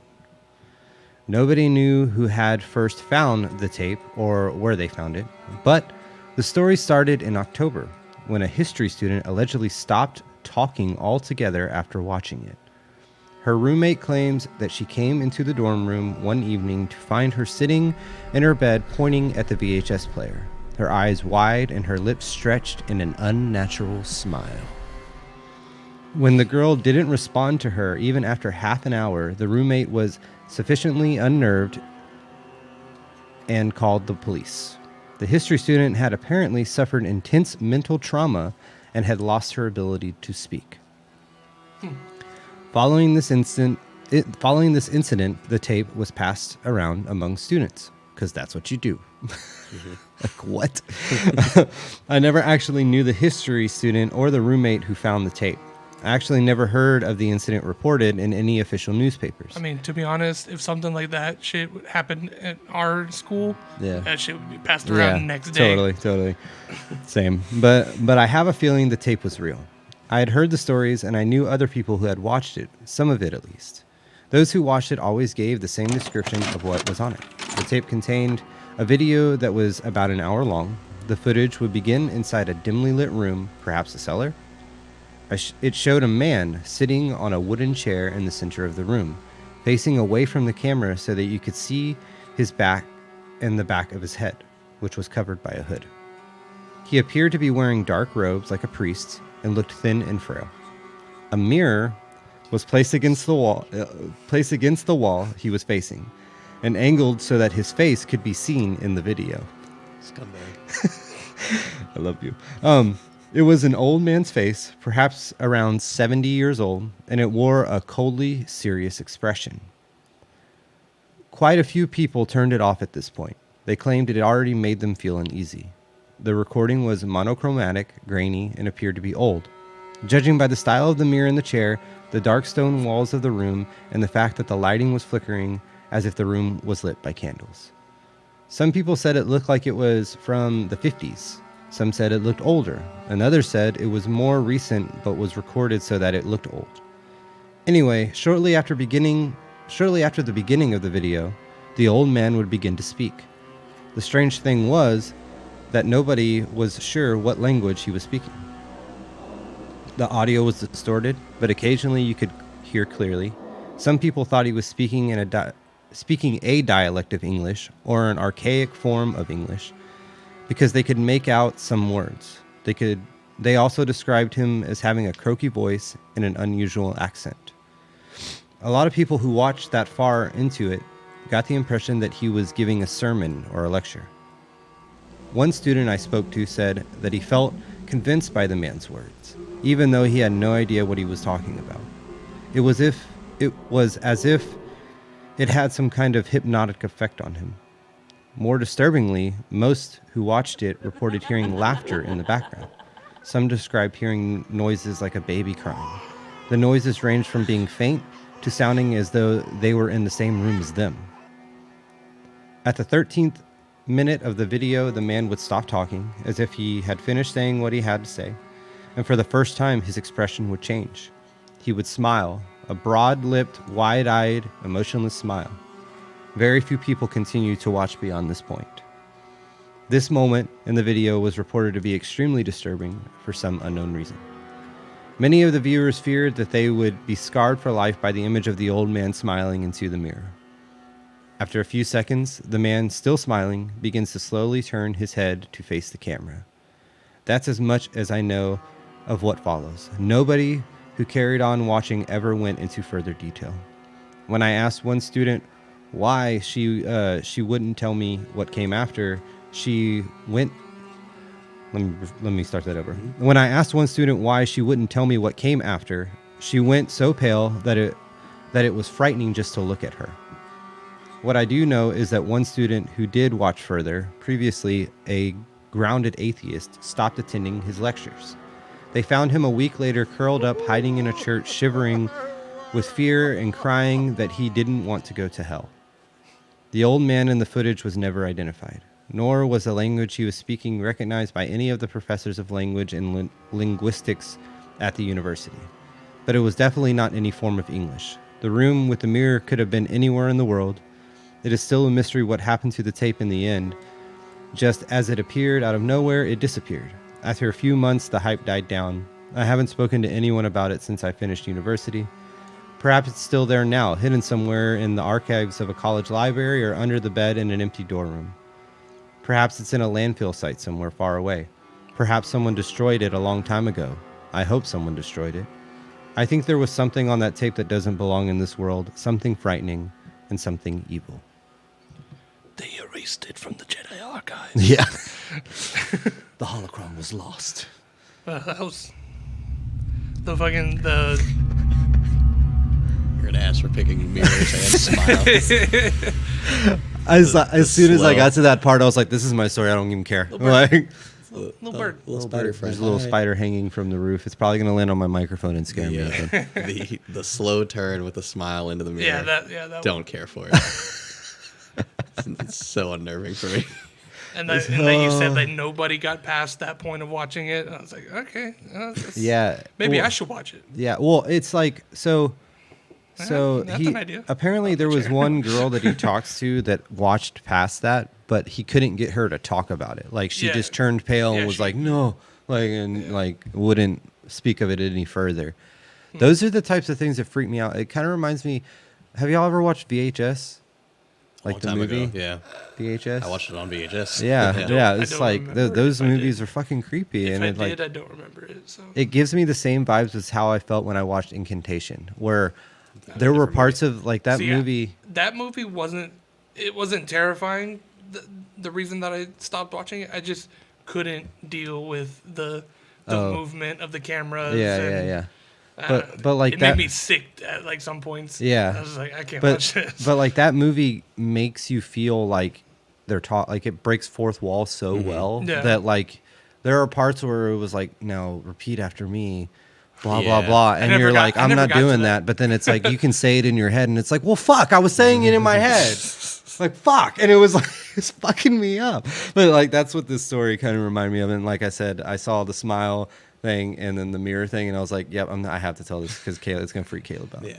Nobody knew who had first found the tape or where they found it, but the story started in October when a history student allegedly stopped talking altogether after watching it. Her roommate claims that she came into the dorm room one evening to find her sitting in her bed pointing at the VHS player, her eyes wide and her lips stretched in an unnatural smile. When the girl didn't respond to her even after half an hour, the roommate was sufficiently unnerved and called the police. The history student had apparently suffered intense mental trauma and had lost her ability to speak. Following this incident, the tape was passed around among students because that's what you do. Like what? I never actually knew the history student or the roommate who found the tape. I actually never heard of the incident reported in any official newspapers. I mean, to be honest, if something like that shit would happen at our school, Yeah. that shit would be passed around next day. Totally. Same. But I have a feeling the tape was real. I had heard the stories and I knew other people who had watched it, some of it at least. Those who watched it always gave the same description of what was on it. The tape contained a video that was about an hour long. The footage would begin inside a dimly lit room, perhaps a cellar. It showed a man sitting on a wooden chair in the center of the room, facing away from the camera so that you could see his back and the back of his head, which was covered by a hood. He appeared to be wearing dark robes like a priest and looked thin and frail. A mirror was placed against the wall he was facing, and angled so that his face could be seen in the video. Scumbag. I love you. It was an old man's face, perhaps around 70 years old, and it wore a coldly serious expression. Quite a few people turned it off at this point. They claimed it had already made them feel uneasy. The recording was monochromatic, grainy, and appeared to be old. Judging by the style of the mirror in the chair, the dark stone walls of the room, and the fact that the lighting was flickering as if the room was lit by candles. Some people said it looked like it was from the 50s. Some said it looked older, and others said it was more recent but was recorded so that it looked old. Anyway, shortly after the beginning of the video, the old man would begin to speak. The strange thing was that nobody was sure what language he was speaking. The audio was distorted, but occasionally you could hear clearly. Some people thought he was speaking a dialect of English or an archaic form of English, because they could make out some words. They also described him as having a croaky voice and an unusual accent. A lot of people who watched that far into it got the impression that he was giving a sermon or a lecture. One student I spoke to said that he felt convinced by the man's words, even though he had no idea what he was talking about. It was as if it had some kind of hypnotic effect on him. More disturbingly, most who watched it reported hearing laughter in the background. Some described hearing noises like a baby crying. The noises ranged from being faint to sounding as though they were in the same room as them. At the 13th minute of the video, the man would stop talking, as if he had finished saying what he had to say, and for the first time, his expression would change. He would smile, a broad-lipped, wide-eyed, emotionless smile. Very few people continued to watch beyond this point. This moment in the video was reported to be extremely disturbing for some unknown reason. Many of the viewers feared that they would be scarred for life by the image of the old man smiling into the mirror. After a few seconds, the man, still smiling, begins to slowly turn his head to face the camera. That's as much as I know of what follows. Nobody who carried on watching ever went into further detail. When I asked one student why she wouldn't tell me what came after, she went... Let me start that over. When I asked one student why she wouldn't tell me what came after, she went so pale that it was frightening just to look at her. What I do know is that one student who did watch further, previously a grounded atheist, stopped attending his lectures. They found him a week later curled up, hiding in a church, shivering with fear and crying that he didn't want to go to hell. The old man in the footage was never identified, nor was the language he was speaking recognized by any of the professors of language and linguistics at the university. But it was definitely not any form of English. The room with the mirror could have been anywhere in the world. It is still a mystery what happened to the tape in the end. Just as it appeared out of nowhere, it disappeared. After a few months, the hype died down. I haven't spoken to anyone about it since I finished university. Perhaps it's still there now, hidden somewhere in the archives of a college library or under the bed in an empty dorm room. Perhaps it's in a landfill site somewhere far away. Perhaps someone destroyed it a long time ago. I hope someone destroyed it. I think there was something on that tape that doesn't belong in this world, something frightening and something evil. They erased it from the Jedi archives. Yeah. The holocron was lost. That was the You're an ass for picking mirrors and smiles. As soon as I slow. got to that part, I was like, this is my story. I don't even care. Like, little bird. Little spider friend. there's a little Hi. spider hanging from the roof. It's probably going to land on my microphone and scare me. Yeah. the slow turn with a smile into the mirror. That Don't care for it. It's so unnerving for me. And then you said that nobody got past that point of watching it. And I was like, okay, Yeah. maybe well, I should watch it. Yeah. Well, it's like, so That's he an idea. apparently there was one girl that he talks to that watched past that, but he couldn't get her to talk about it. Like she Yeah. just turned pale Yeah, and was she- like, no, like, and like wouldn't speak of it any further. Hmm. Those are the types of things that freak me out. It kind of reminds me. Have y'all ever watched VHS? Like Long the time movie? ago. Yeah. VHS. I watched it on VHS. Yeah, yeah. It's don't like remember those if I did. movies are fucking creepy, If and I it like did, I don't remember it. So it gives me the same vibes as how I felt when I watched Incantation, where there were parts of like that See, movie. That movie wasn't terrifying. The reason that I stopped watching it, I just couldn't deal with the Oh. movement of the cameras. Yeah, and, yeah, yeah. uh, But like it that, made me sick at like some points. Yeah. I was like, I can't watch but this. but like that movie makes you feel like they're taught, like it breaks fourth wall so well Yeah. that like there are parts where it was like, now repeat after me, blah Yeah. blah blah, and never you're got- like, I I'm never not got to doing that. that. But then it's like you can say it in your head, and it's like, well, fuck, I was saying it in my head. Like fuck, and it was like it's fucking me up. But like that's what this story kind of reminded me of. And like I said, I saw the smile thing and then the mirror thing, and I was like, yep, I have to tell this because Caleb, it's gonna freak Caleb out. Yeah.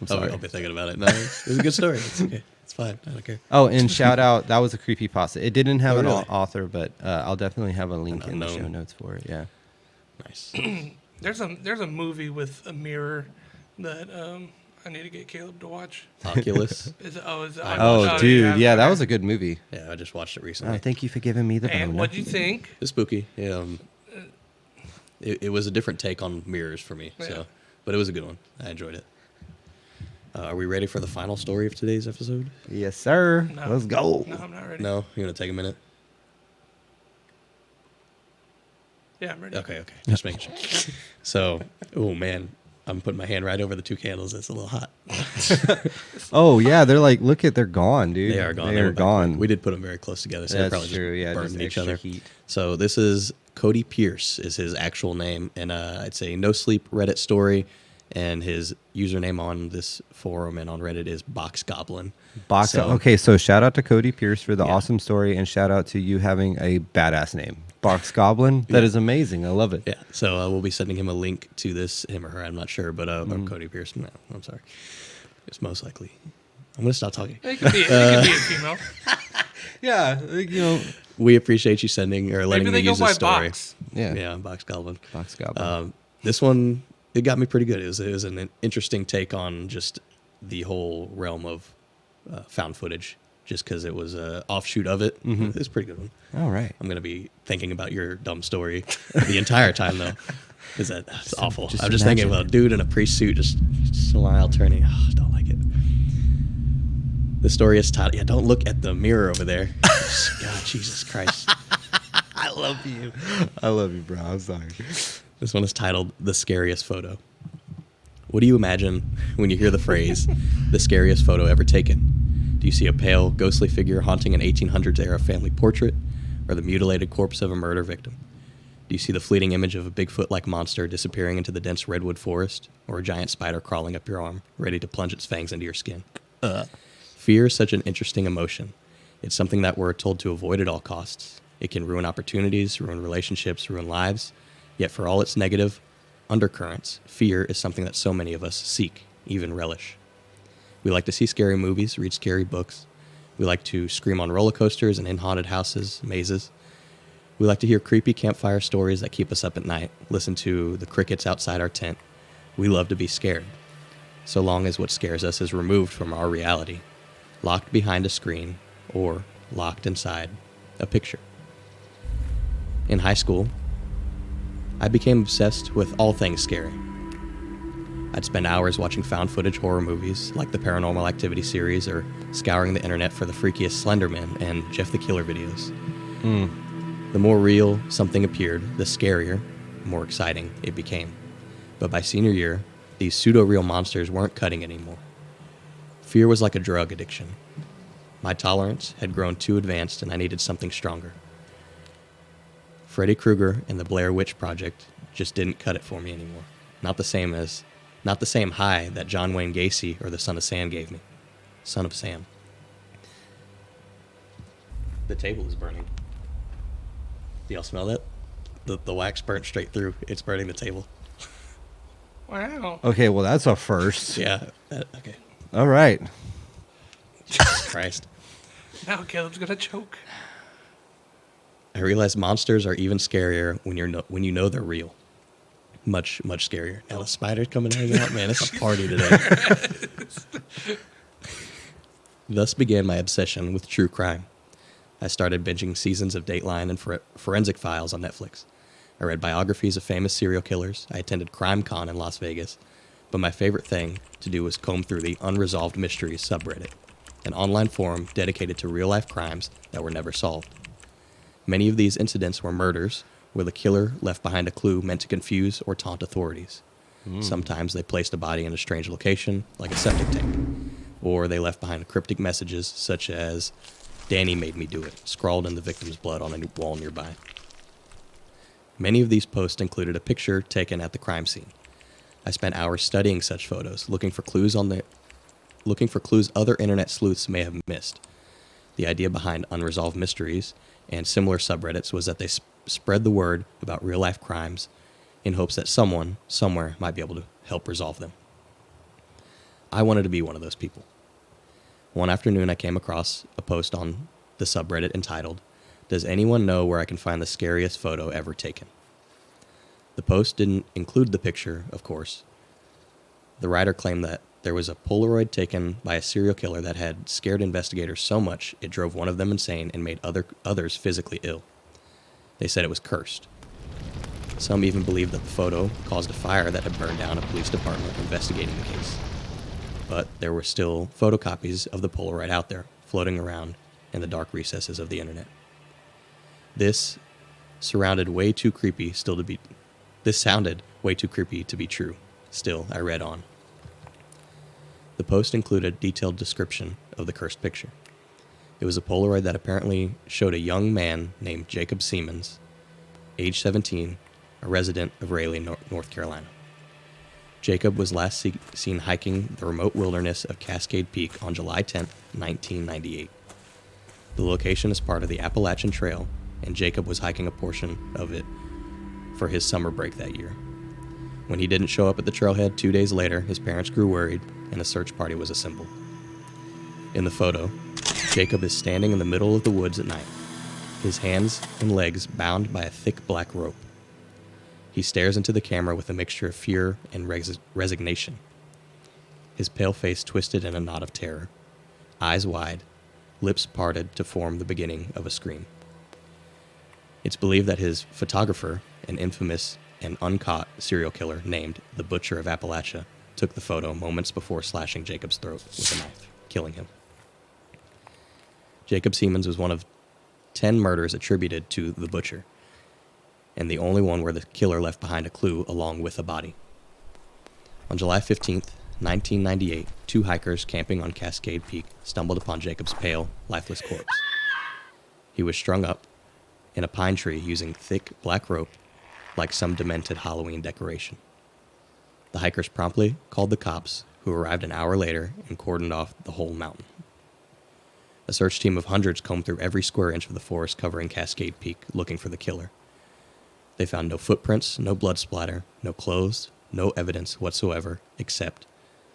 I'm sorry. I'll be thinking about it. No, it's a good story. It's okay. It's fine. I don't care. Oh, and shout out, that was a creepypasta. It didn't have Oh, an really? author, but I'll definitely have a link in the show unknown. notes for it. Yeah. Nice. There's a movie with a mirror that I need to get Caleb to watch. Oculus. Is it, oh, is it, Oh, dude, yeah, that okay. was a good movie. Yeah, I just watched it recently. Oh, thank you for giving me the And boner. what'd you think? It's spooky. Yeah, it was a different take on mirrors for me. Yeah. So, but it was a good one. I enjoyed it. Are we ready for the final story of today's episode? Yes, sir. No. Let's go. No, I'm not ready. No, you're gonna take a minute. Yeah, I'm ready. Okay. Just making sure. So, oh man, I'm putting my hand right over the two candles. It's a little hot. Oh, yeah, they're like, look at, they're gone, dude. They are gone. They are were back. gone. We did put them very close together, so That's they probably true. just Yeah, burned just each extra other. heat. So this is Cody Pierce is his actual name, and it's a no sleep Reddit story, and his username on this forum and on Reddit is Box Goblin. Okay, so shout out to Cody Pierce for the Yeah. awesome story, and shout out to you having a badass name. Box Goblin. That is amazing. I love it. Yeah, so we'll be sending him a link to this, him or her, I'm not sure, but or Mm-hmm. Cody Pierce. No, I'm sorry. It's most likely. I'm gonna stop talking. It could be a female. Yeah, you know. We appreciate you sending or letting Maybe me they go use by this story. box. Yeah. Yeah, Box Goblin. Box Goblin. This one, it got me pretty good. It was an interesting take on just the whole realm of found footage, just because it was an offshoot of it. It was a pretty good one. All right. I'm going to be thinking about your dumb story the entire time, though, because that's awful. just I'm just thinking imagine. about a dude in a priest suit just smile turning. Oh, I don't like it. The story is titled, yeah, don't look at the mirror over there. God, Jesus Christ. I love you. I love you, bro. I'm sorry. This one is titled The Scariest Photo. What do you imagine when you hear the phrase, the scariest photo ever taken? Do you see a pale, ghostly figure haunting an 1800s-era family portrait, or the mutilated corpse of a murder victim? Do you see the fleeting image of a Bigfoot-like monster disappearing into the dense redwood forest, or a giant spider crawling up your arm, ready to plunge its fangs into your skin? Fear is such an interesting emotion. It's something that we're told to avoid at all costs. It can ruin opportunities, ruin relationships, ruin lives. Yet for all its negative undercurrents, fear is something that so many of us seek, even relish. We like to see scary movies, read scary books. We like to scream on roller coasters and in haunted houses, mazes. We like to hear creepy campfire stories that keep us up at night, listen to the crickets outside our tent. We love to be scared, so long as what scares us is removed from our reality, locked behind a screen, or locked inside a picture. In high school, I became obsessed with all things scary. I'd spend hours watching found footage horror movies like the Paranormal Activity series or scouring the internet for the freakiest Slenderman and Jeff the Killer videos. The more real something appeared, the scarier, more exciting it became. But by senior year, these pseudo-real monsters weren't cutting anymore. Fear was like a drug addiction. My tolerance had grown too advanced and I needed something stronger. Freddy Krueger and the Blair Witch Project just didn't cut it for me anymore. Not the same high that John Wayne Gacy or the Son of Sam gave me. Son of Sam. The table is burning. Do y'all smell that? The wax burnt straight through. It's burning the table. Wow. Okay, well, that's a first. Yeah. Okay. All right. Jesus Christ. Now Caleb's gonna choke. I realize monsters are even scarier when you know they're real. Much scarier. Now the spider's coming hanging out, man. It's a party today. Thus began my obsession with true crime. I started binging seasons of Dateline and Forensic Files on Netflix. I read biographies of famous serial killers. I attended CrimeCon in Las Vegas. But my favorite thing to do was comb through the Unresolved Mysteries subreddit, an online forum dedicated to real-life crimes that were never solved. Many of these incidents were murders where the killer left behind a clue meant to confuse or taunt authorities. Sometimes they placed a body in a strange location, like a septic tank, or they left behind cryptic messages such as, "Danny made me do it," scrawled in the victim's blood on a wall nearby. Many of these posts included a picture taken at the crime scene. I spent hours studying such photos, looking for clues other internet sleuths may have missed. The idea behind Unresolved Mysteries and similar subreddits was that they spread the word about real-life crimes in hopes that someone, somewhere, might be able to help resolve them. I wanted to be one of those people. One afternoon, I came across a post on the subreddit entitled, "Does anyone know where I can find the scariest photo ever taken?" The post didn't include the picture, of course. The writer claimed that there was a Polaroid taken by a serial killer that had scared investigators so much it drove one of them insane and made others physically ill. They said it was cursed. Some even believed that the photo caused a fire that had burned down a police department investigating the case. But there were still photocopies of the Polaroid out there, floating around in the dark recesses of the internet. This sounded way too creepy to be true. Still, I read on. The post included a detailed description of the cursed picture. It was a Polaroid that apparently showed a young man named Jacob Siemens, age 17, a resident of Raleigh, North Carolina. Jacob was last seen hiking the remote wilderness of Cascade Peak on July 10, 1998. The location is part of the Appalachian Trail, and Jacob was hiking a portion of it for his summer break that year. When he didn't show up at the trailhead 2 days later, his parents grew worried, and a search party was assembled. In the photo, Jacob is standing in the middle of the woods at night, his hands and legs bound by a thick black rope. He stares into the camera with a mixture of fear and resignation. His pale face twisted in a knot of terror. Eyes wide, lips parted to form the beginning of a scream. It's believed that his photographer, an infamous and uncaught serial killer named the Butcher of Appalachia, took the photo moments before slashing Jacob's throat with a knife, killing him. Jacob Siemens was one of 10 murders attributed to the Butcher, and the only one where the killer left behind a clue along with a body. On July 15th, 1998, 2 hikers camping on Cascade Peak stumbled upon Jacob's pale, lifeless corpse. He was strung up in a pine tree using thick black rope like some demented Halloween decoration. The hikers promptly called the cops, who arrived an hour later and cordoned off the whole mountain. A search team of hundreds combed through every square inch of the forest covering Cascade Peak looking for the killer. They found no footprints, no blood splatter, no clothes, no evidence whatsoever except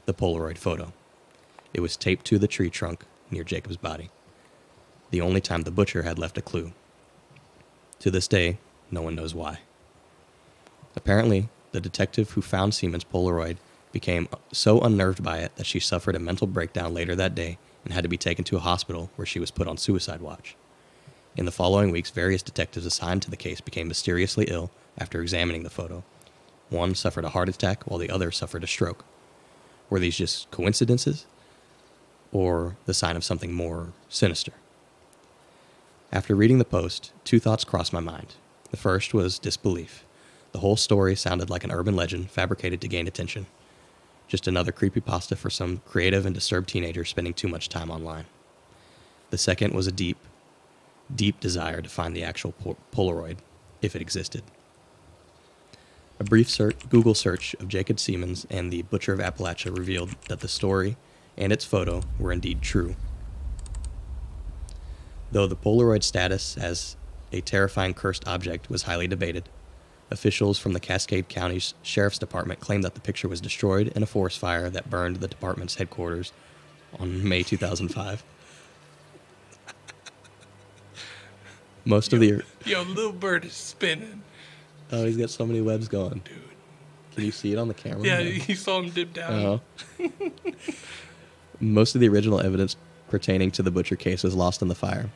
the Polaroid photo. It was taped to the tree trunk near Jacob's body, the only time the Butcher had left a clue. To this day, no one knows why. Apparently, the detective who found Siemens' Polaroid became so unnerved by it that she suffered a mental breakdown later that day and had to be taken to a hospital where she was put on suicide watch. In the following weeks, various detectives assigned to the case became mysteriously ill after examining the photo. One suffered a heart attack while the other suffered a stroke. Were these just coincidences or the sign of something more sinister? After reading the post, 2 thoughts crossed my mind. The first was disbelief. The whole story sounded like an urban legend fabricated to gain attention. Just another creepypasta for some creative and disturbed teenager spending too much time online. The second was a deep, deep desire to find the actual Polaroid, if it existed. A brief Google search of Jacob Siemens and the Butcher of Appalachia revealed that the story and its photo were indeed true. Though the Polaroid status as a terrifying cursed object was highly debated, officials from the Cascade County's Sheriff's Department claimed that the picture was destroyed in a forest fire that burned the department's headquarters on May 2005. Most of the... Yo, little bird is spinning. Oh, he's got so many webs going. Dude. Can you see it on the camera? Yeah, No. you saw him dip down. Most of the original evidence pertaining to the Butcher case was lost in the fire,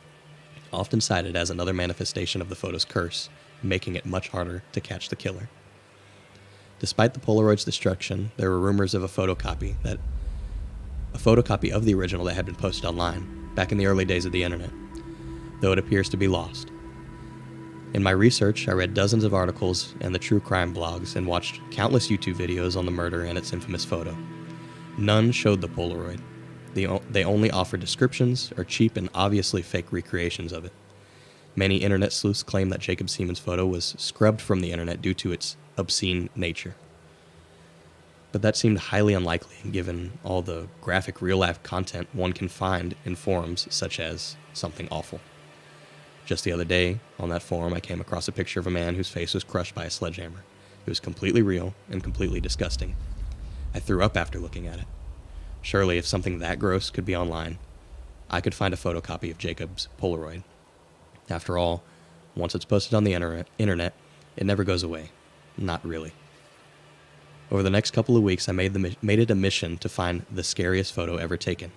often cited as another manifestation of the photo's curse, making it much harder to catch the killer. Despite the Polaroid's destruction, there were rumors of a photocopy of the original that had been posted online back in the early days of the internet, though it appears to be lost. In my research, I read dozens of articles and the true crime blogs and watched countless YouTube videos on the murder and its infamous photo. None showed the Polaroid. They only offered descriptions or cheap and obviously fake recreations of it. Many internet sleuths claim that Jacob Siemens' photo was scrubbed from the internet due to its obscene nature. But that seemed highly unlikely given all the graphic real-life content one can find in forums such as Something Awful. Just the other day, on that forum, I came across a picture of a man whose face was crushed by a sledgehammer. It was completely real and completely disgusting. I threw up after looking at it. Surely, if something that gross could be online, I could find a photocopy of Jacob's Polaroid. After all, once it's posted on the internet, it never goes away. Not really. Over the next couple of weeks, I made it a mission to find the scariest photo ever taken.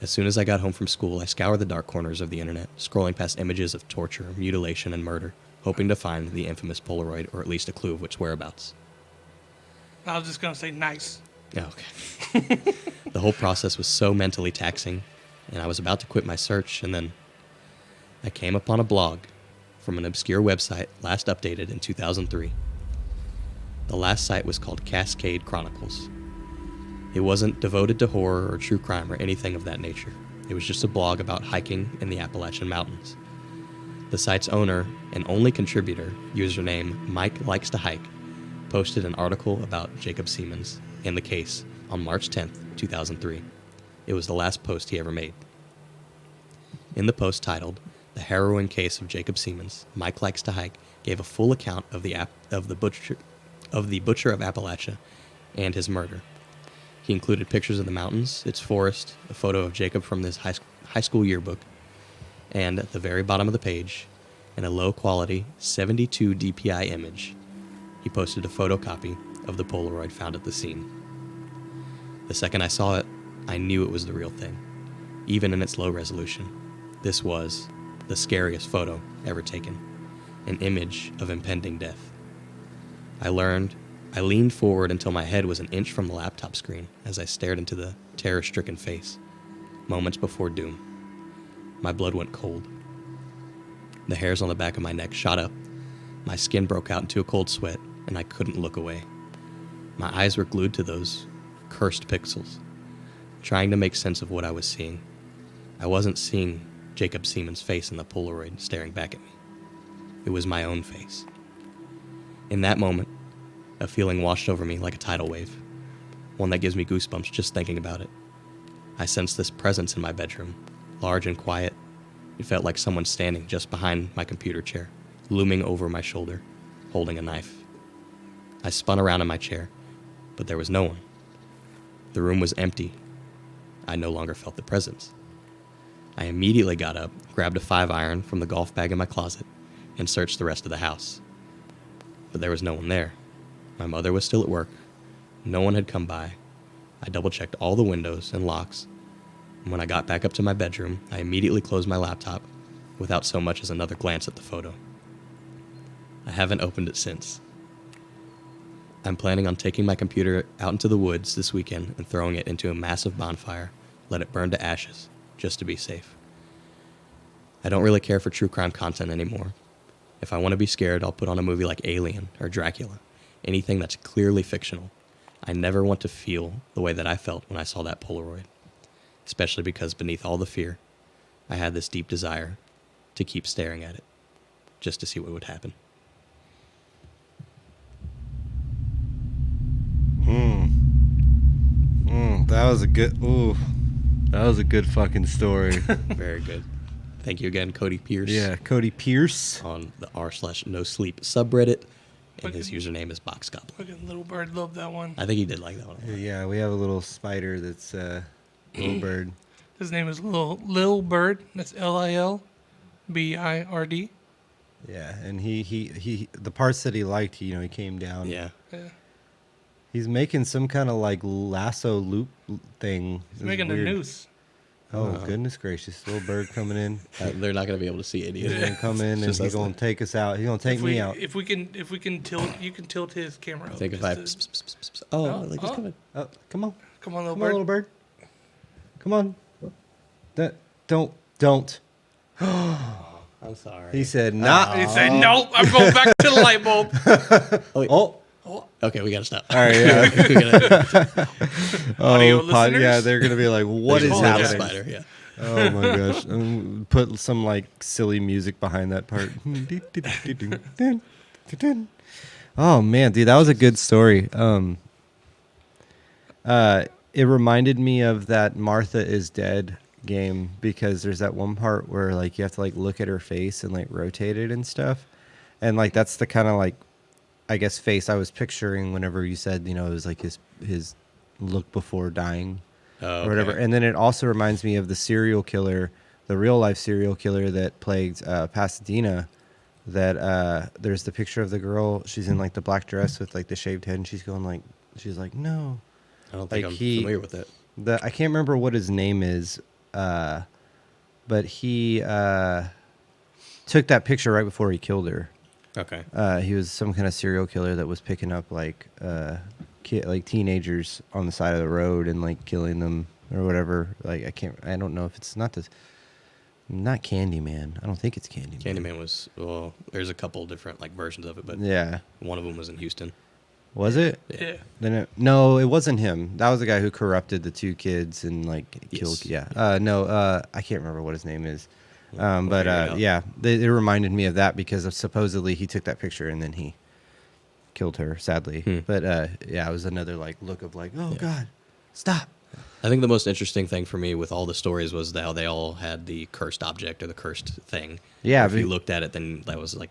As soon as I got home from school, I scoured the dark corners of the internet, scrolling past images of torture, mutilation, and murder, hoping to find the infamous Polaroid or at least a clue of its whereabouts. I was just going to say nice. Oh, okay. The whole process was so mentally taxing, and I was about to quit my search, and then I came upon a blog from an obscure website last updated in 2003. The last site was called Cascade Chronicles. It wasn't devoted to horror or true crime or anything of that nature. It was just a blog about hiking in the Appalachian Mountains. The site's owner and only contributor, username Mike Likes to Hike, posted an article about Jacob Siemens and the case on March 10th, 2003. It was the last post he ever made. In the post titled, The Harrowing Case of Jacob Siemens, Mike Likes to Hike gave a full account of the Butcher of Appalachia and his murder. He included pictures of the mountains, its forest, a photo of Jacob from his high school yearbook, and at the very bottom of the page, in a low-quality 72 DPI image, He posted a photocopy of the Polaroid found at the scene. The second I saw it, I knew it was the real thing, even in its low resolution. This was the scariest photo ever taken, an image of impending death. I leaned forward until my head was an inch from the laptop screen as I stared into the terror-stricken face, moments before doom. My blood went cold. The hairs on the back of my neck shot up, my skin broke out into a cold sweat, and I couldn't look away. My eyes were glued to those cursed pixels, trying to make sense of what I was seeing. I wasn't seeing Jacob Seaman's face in the Polaroid staring back at me. It was my own face. In that moment, a feeling washed over me like a tidal wave, one that gives me goosebumps just thinking about it. I sensed this presence in my bedroom, large and quiet. It felt like someone standing just behind my computer chair, looming over my shoulder, holding a knife. I spun around in my chair, but there was no one. The room was empty. I no longer felt the presence. I immediately got up, grabbed a 5-iron from the golf bag in my closet, and searched the rest of the house. But there was no one there. My mother was still at work. No one had come by. I double-checked all the windows and locks. And when I got back up to my bedroom, I immediately closed my laptop without so much as another glance at the photo. I haven't opened it since. I'm planning on taking my computer out into the woods this weekend and throwing it into a massive bonfire, let it burn to ashes, just to be safe. I don't really care for true crime content anymore. If I want to be scared, I'll put on a movie like Alien or Dracula, anything that's clearly fictional. I never want to feel the way that I felt when I saw that Polaroid, especially because beneath all the fear, I had this deep desire to keep staring at it, just to see what would happen. That was a good. Ooh, that was a good fucking story. Very good. Thank you again, Cody Pierce. Yeah, Cody Pierce. On the r/NoSleep subreddit, and his username is Box Goblin. Fucking little bird loved that one. I think he did like that one. A lot. Yeah, we have a little spider that's little bird. His name is Lil Bird. That's LILBIRD. Yeah, and he the parts that he liked, he came down. Yeah. Yeah. He's making some kind of like lasso loop thing. He's making a noose. Oh, goodness gracious. Little bird coming in. They're not going to be able to see it He's either. going to come in and Just he's us going to take us out. He's going to take me out. If we can tilt, you can tilt his camera. I think up if I... just to- Oh, look, he's coming. Oh, come on. Come on, little Come on, bird. little bird. Come on. Don't. I'm sorry. He said, not. He said, "Nope, I'm going back to the light bulb." Oh. Okay, we got to stop. All right, yeah. We gotta- Audio listeners? Yeah, they're going to be like, what is There's a happening? spider, yeah. Oh my gosh. Put some like silly music behind that part. Oh man, dude, that was a good story. It reminded me of that Martha is Dead game because there's that one part where like you have to like look at her face and like rotate it and stuff. And like that's the kind of like I guess face I was picturing whenever you said, it was like his look before dying. Or whatever. And then it also reminds me of the serial killer, the real life serial killer that plagued Pasadena. That there's the picture of the girl. She's in like the black dress with like the shaved head, and she's like, no. I don't think Like I'm familiar with it. I can't remember what his name is, but he took that picture right before he killed her. Okay. He was some kind of serial killer that was picking up like teenagers on the side of the road and like killing them or whatever. Like I don't know if it's not Candyman. I don't think it's Candyman. Candyman was, well, there's a couple different like versions of it, but Yeah. one of them was in Houston. Was it? Yeah. No, it wasn't him. That was the guy who corrupted the 2 kids and like killed. Yes. Yeah. I can't remember what his name is. We'll figure it out. Yeah, it reminded me of that because of supposedly he took that picture and then he killed her, sadly. But yeah, it was another like look of like, oh God, stop. I think the most interesting thing for me with all the stories was how they all had the cursed object or the cursed thing. Yeah, If but- you looked at it, then that was like,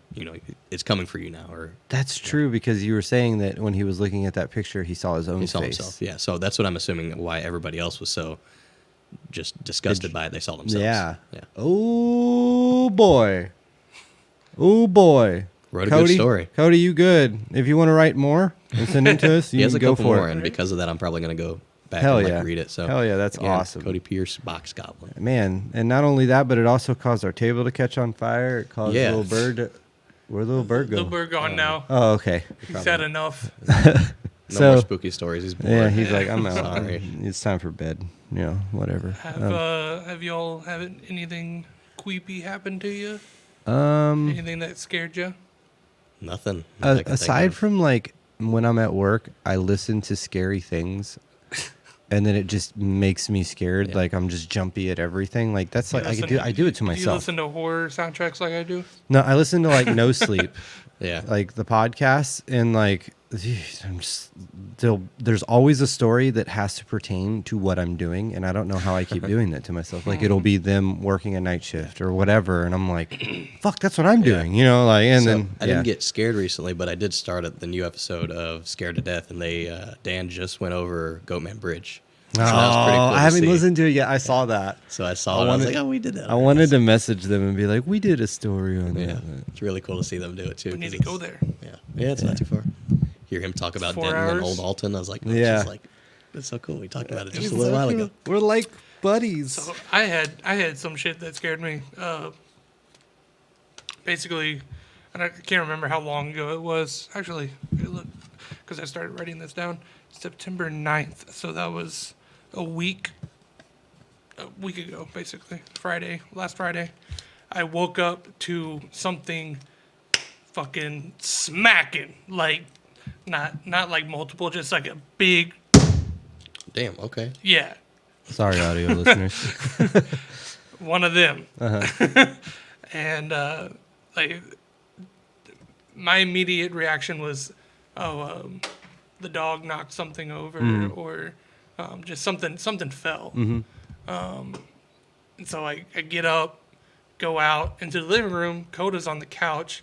it's coming for you now. Or That's true because you were saying that when he was looking at that picture, he saw his own he saw face. himself. Yeah, so that's what I'm assuming why everybody else was so just disgusted by it. They saw themselves. Yeah. Yeah. Oh boy. Oh boy. Wrote a Cody, good story. Cody, you good? If you want to write more and send it to us, He you has can a go couple for more, it. and because of that, I'm probably going to go back Hell and yeah. read it. So Hell yeah, that's again, awesome. Cody Pierce, Box Goblin. Man, and not only that, but it also caused our table to catch on fire. It caused Yeah. little bird. Where'd little bird go? The bird gone now. Oh, okay. He's had enough. No So- more spooky stories. He's bored. Yeah, he's like, I'm out. Sorry. It's time for bed. You know, whatever. Have y'all had anything creepy happen to you? Um, Anything that scared you? Nothing. that I can think aside of. from like when I'm at work, I listen to scary things, and then it just makes me scared. Yeah. Like I'm just jumpy at everything. Like that's like I Listen- do it to Do you myself. listen to horror soundtracks like I do? No, I listen to like No Sleep, Yeah. like the podcasts, and like I'm just there's always a story that has to pertain to what I'm doing, and I don't know how I keep doing that to myself. Like it'll be them working a night shift or whatever, and I'm like, fuck, that's what I'm doing, you know? Like, and So, then I didn't get scared recently, but I did start at the new episode of Scared to Death, and they Dan just went over Goatman Bridge. So Oh, that was pretty cool to I haven't see. listened to it yet. I saw that. So I saw it. I was like, oh, we did that. I wanted to message them and be like, we did a story on Yeah, that. it's really cool to see them do it too. We need 'cause to go it's- there. Yeah, it's not too far. Hear him talk about 4 Denton and hours. Old Alton. I was like, oh, Yeah. it's like, that's so cool. We talked about it just a little while ago. We're like buddies. So I had some shit that scared me. Basically, and I can't remember how long ago it was. Actually, look, because I started writing this down. September 9th. So that was a week ago, basically. Last Friday. I woke up to something fucking smacking. Like, not like multiple, just like a big, Damn, okay. yeah. Sorry, audio listeners. One of them. And like my immediate reaction was, the dog knocked something over, or just something fell. And so I get up, go out into the living room. Coda's on the couch,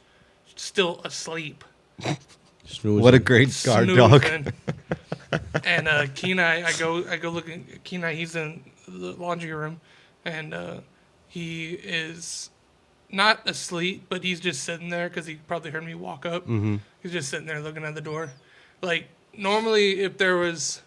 still asleep. What a great guard dog. snoozing. And Kenai, I go look at Kenai. He's in the laundry room, and he is not asleep, but he's just sitting there because he probably heard me walk up. He's just sitting there looking at the door. Like normally, if there was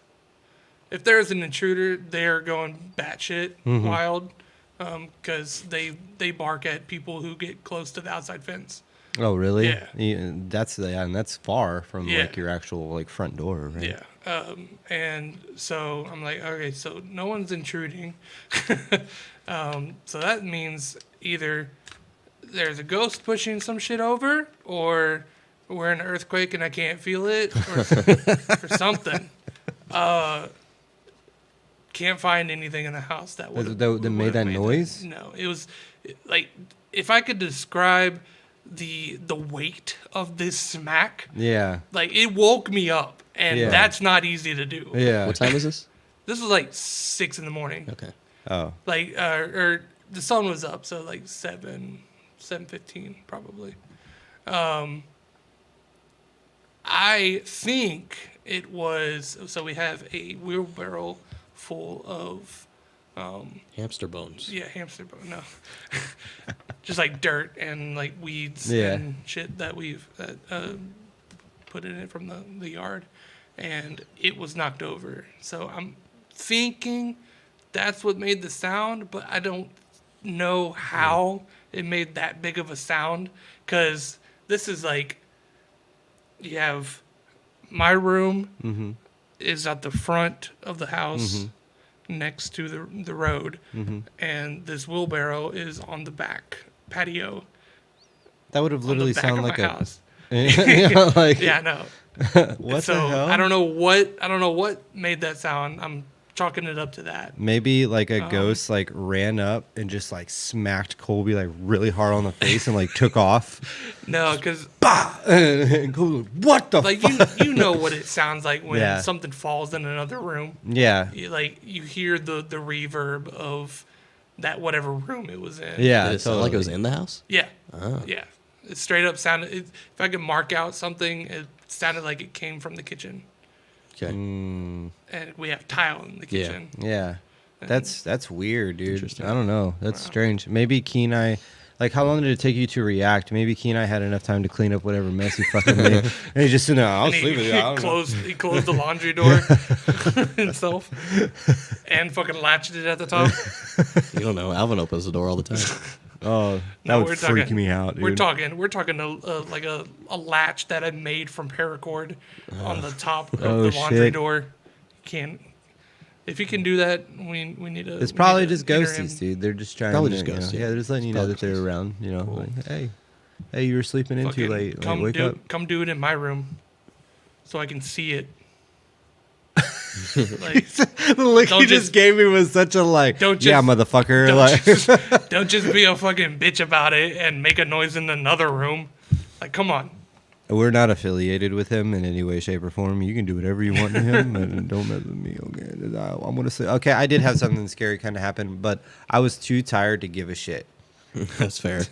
an intruder, they're going batshit wild, because they bark at people who get close to the outside fence. Oh, really? Yeah. And that's far from Yeah. like your actual like front door, right? Yeah. And so I'm like, okay, so no one's intruding. So that means either there's a ghost pushing some shit over, or we're in an earthquake and I can't feel it, or something. Can't find anything in the house that would That made that noise? No, it was like, if I could describe the weight of this smack, Yeah. like it woke me up, and Yeah. that's not easy to do. Yeah. What time is this? This was like 6 a.m. Okay. Oh. Like or the sun was up, so like 7:15 probably. I think it was, so we have a wheelbarrow full of Hamster bones. yeah, hamster bone. No, just like dirt and like weeds Yeah. and shit that we've put in it from the yard, and it was knocked over. So I'm thinking that's what made the sound, but I don't know how it made that big of a sound, because this is like, you have my room is at the front of the house next to the road, and this wheelbarrow is on the back patio That would have on the literally back sounded of like my a house. you know, like Yeah, I know. what So the hell? I don't know what made that sound. I'm chalking it up to that. Maybe like a ghost like ran up and just like smacked Kolby like really hard on the face and like took off. No, because And Kolby like, what the like fuck? you know what it sounds like when Yeah. something falls in another room. Yeah. You hear the reverb of that whatever room it was in. Yeah. Did it sound like it was totally. in the house? Yeah. Oh. Yeah. It straight up sounded. If I could mark out something, it sounded like it came from the kitchen, Okay. and we have tile in the kitchen. Yeah. That's weird, dude. Interesting. I don't know. That's strange. Maybe Kenai, Like, how long did it take you to react? Maybe Key and I had enough time to clean up whatever mess he fucking made. And he's just sitting there, I'll And sleep with you. I don't know. He closed the laundry door himself and fucking latched it at the top. You don't know. Alvin opens the door all the time. Oh, that No, would freak me out, dude. We're talking like a latch that I made from paracord on the top of Oh, the laundry shit. door. Can't. If you can do that, we need to. It's we probably need to just enter ghosties, him. dude. They're just trying Probably to, just you know, ghosts, yeah, yeah. they're just letting you know Probably that they're ghosts. around, you know. Like, hey, you were sleeping in too Fucking late. Like, come wake do up. come do it in my room, so I can see it. Like, The look Don't you just- just gave me was such a like, Don't yeah, just- motherfucker. don't Like, don't just be a fucking bitch about it and make a noise in another room. Like, come on. we're not affiliated with him in any way, shape, or form. You can do whatever you want to him, and don't mess with me. Okay, I'm gonna say, okay, I did have something scary kind of happen, but I was too tired to give a shit. That's fair.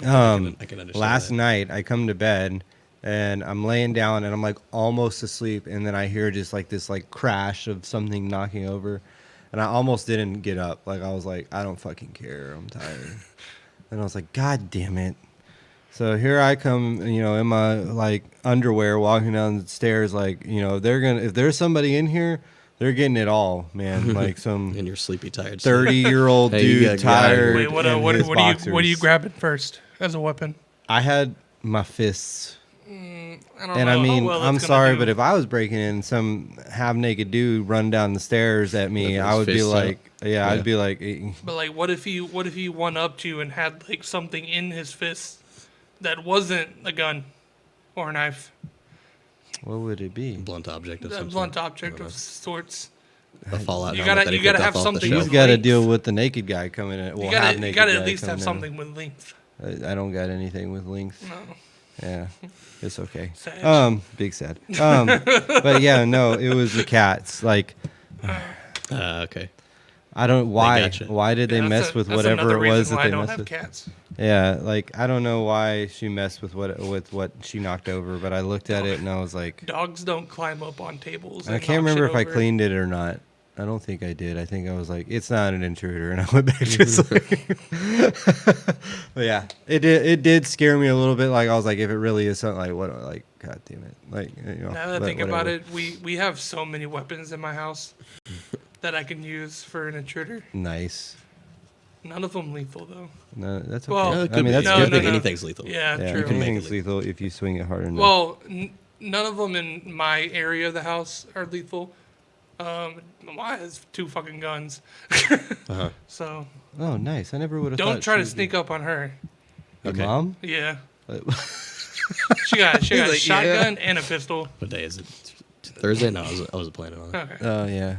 Um, I can understand last that. night I come to bed and I'm laying down and I'm like almost asleep, and then I hear just like this like crash of something knocking over, and I almost didn't get up. Like, I was like, I don't fucking care, I'm tired. And I was like, God damn it. So here I come, you know, in my like underwear, walking down the stairs, like, you know, if there's somebody in here, they're getting it all, man. Like some And you're sleepy, tired. 30-year-old Hey, you dude, gotta get out of here. tired. Wait, what? in his What are you boxers. grabbing first as a weapon? I had my fists. I don't And know I how mean, well I'm it's gonna sorry, do. but if I was breaking in, some half-naked dude run down the stairs at me, With I his would be fists like, out. yeah, Yeah. I'd be like, eh, But like, what if he one upped you and had like something in his fist that wasn't a gun or a knife, what would it be? Blunt object of a some blunt sort. object of sorts? A Fallout You helmet gotta- that he you gotta picked have up off the something shelf. He's got to length. deal with the naked guy coming in. Well, You gotta half-naked at guy least have coming in. something with length. I don't got anything with length. No. Yeah, it's okay. Sad. Big sad. But yeah, no, it was the cats. Like, Okay. I don't why. gotcha. Why did they Yeah, mess with that's whatever another it was reason that why they I don't messed have with? cats. Yeah, like I don't know why she messed with what she knocked over, but I looked at it and I was like, Dogs don't climb up on tables. I and can't knock remember shit if I over. cleaned it or not. I don't think I did. I think I was like, it's not an intruder, and I went back to sleep. But yeah, it did scare me a little bit. Like, I was like, if it really is something, like, what, like, God damn it, like, you know. Now that I but think about whatever. it, we have so many weapons in my house that I can use for an intruder. Nice. None of them lethal though. No, that's okay. Well, Yeah, it I could mean, be. that's No, I good. don't think no. anything's lethal. Yeah, Yeah, true. can make it anything's lethal if you swing it hard enough. Well, none of them in my area of the house are lethal. Mine has 2 fucking guns. Uh-huh. So oh, nice. I never would have. don't try to sneak up on her. Your Okay. mom? Yeah, Uh, she got a like, shotgun and a pistol. What day is it? Thursday? No, I wasn't planning on it. Okay. Oh yeah.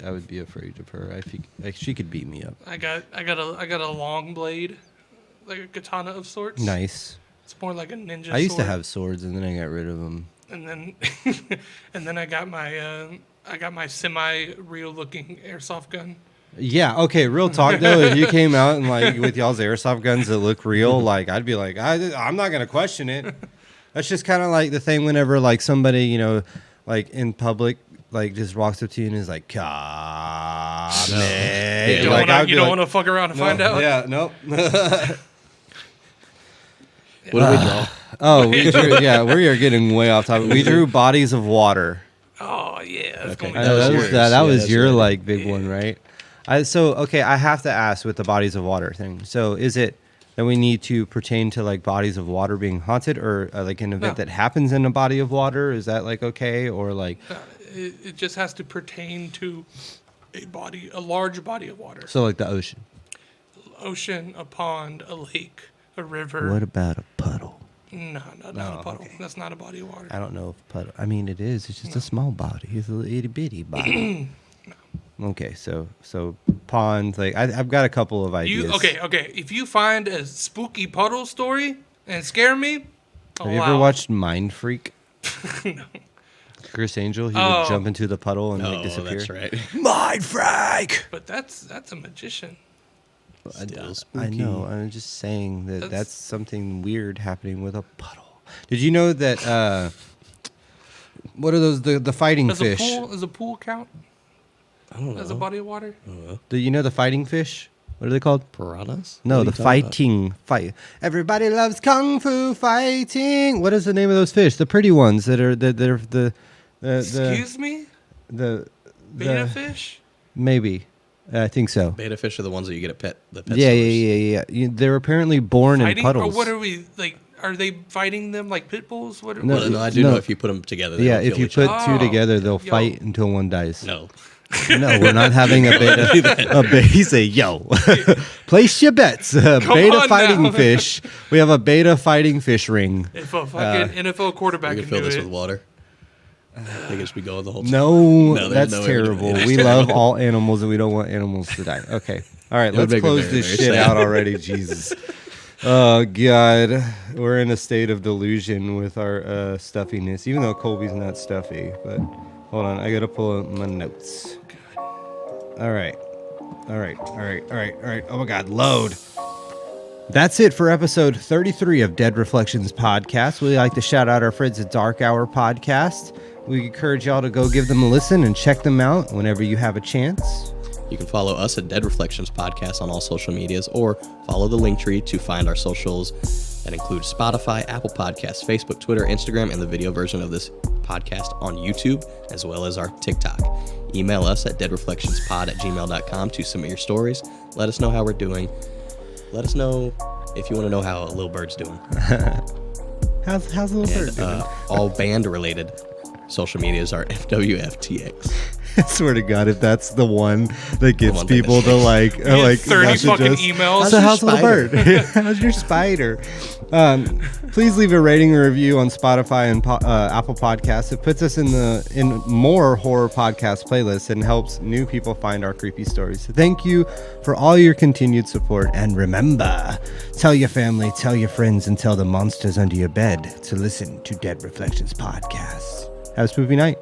I would be afraid of her. I think like, she could beat me up. I got a long blade, like a katana of sorts. Nice. It's more like a ninja. I used to sword. have swords, and then I got rid of them. And then and then I got my semi real looking airsoft gun. Yeah. Okay. Real talk though, if you came out and like with y'all's airsoft guns that look real, like I'd be like, I'm not gonna question it. That's just kind of like the thing whenever like somebody, you know, like in public, like just walks up to you and is like, "Ah, man." Yeah, You Like, I'd be don't like, want to fuck around and "No, find out. Yeah. Nope. What did we draw? Oh, we drew. Yeah, we are getting way off topic. We drew bodies of water. Oh yeah. That's Okay. gonna I be know, was that was yours. that Yeah, was that's your right. like big one, right? Okay, I have to ask with the bodies of water thing. So is it that we need to pertain to like bodies of water being haunted, or like an event No. that happens in a body of water? Is that like okay, or like it just has to pertain to a large body of water. so like the ocean? Ocean, a pond, a lake, a river. What about a puddle? No, not No, a puddle. okay. That's not a body of water. I don't know if puddle. I mean, it is. It's just a small body. It's a little itty bitty body. Okay, so ponds. Like I've got a couple of ideas. Okay. If you find a spooky puddle story and scare me, Have you ever watched Mind Freak? No. Chris Angel, he Oh. would jump into the puddle and like Oh, disappear. that's right. Mind Freak. But that's a magician. Still I spooky. know. I'm just saying that That's- that's something weird happening with a puddle. Did you know that? What are those? The fighting Does fish. does a pool count I don't know. as a body of water? Do you know the fighting fish? What are they called? Piranhas? No, What are the you talking about? fighting fight. Everybody loves kung fu fighting. What is the name of those fish? The pretty ones that are the Excuse me? the Beta fish? maybe. I think so. Beta fish are the ones that you get at the pet Yeah, stores. yeah. They're apparently born Fighting? in puddles. Or what are we, like, are they fighting them like pit bulls? What? No, Well, no, I do no. know if you put them together, they Yeah, don't if kill you each put other. two Oh, together, they'll yo. fight until one dies. No. No, we're not having a beta. He say, "Yo, place your bets." Beta on fighting now. fish. We have a beta fighting fish ring. If a fucking NFL quarterback We can can fill do this it. with water. They can just be going the whole time. No, there's that's no way we're doing terrible. it. We love all animals, and we don't want animals to die. Okay, all right, would let's make me close very, this very shit sad. out already. Jesus. Oh God, we're in a state of delusion with our stuffiness. Even though Kolby's not stuffy, but hold on, I gotta pull up my notes. All right. Oh my God, load. That's it for episode 33 of Dead Reflections Podcast. We'd like to shout out our friends at Dark Hour Podcast. We encourage y'all to go give them a listen and check them out whenever you have a chance. You can follow us at Dead Reflections Podcast on all social medias, or follow the link tree to find our socials that include Spotify, Apple Podcasts, Facebook, Twitter, Instagram, and the video version of this podcast on YouTube, as well as our TikTok. Email us at deadreflectionspod@gmail.com to submit your stories. Let us know how we're doing. Let us know if you want to know how Lil Bird's doing. How's the little bird And doing? all band-related social medias are FWFTX. I swear to God, if that's the one that gets one thing people that to like, get 30 message fucking us. emails. So how's How's your the bird? How's your spider? Please leave a rating or review on Spotify and Apple Podcasts. It puts us in more horror podcast playlists and helps new people find our creepy stories. Thank you for all your continued support, and remember, tell your family, tell your friends, and tell the monsters under your bed to listen to Dead Reflections Podcast. Have a spooky night.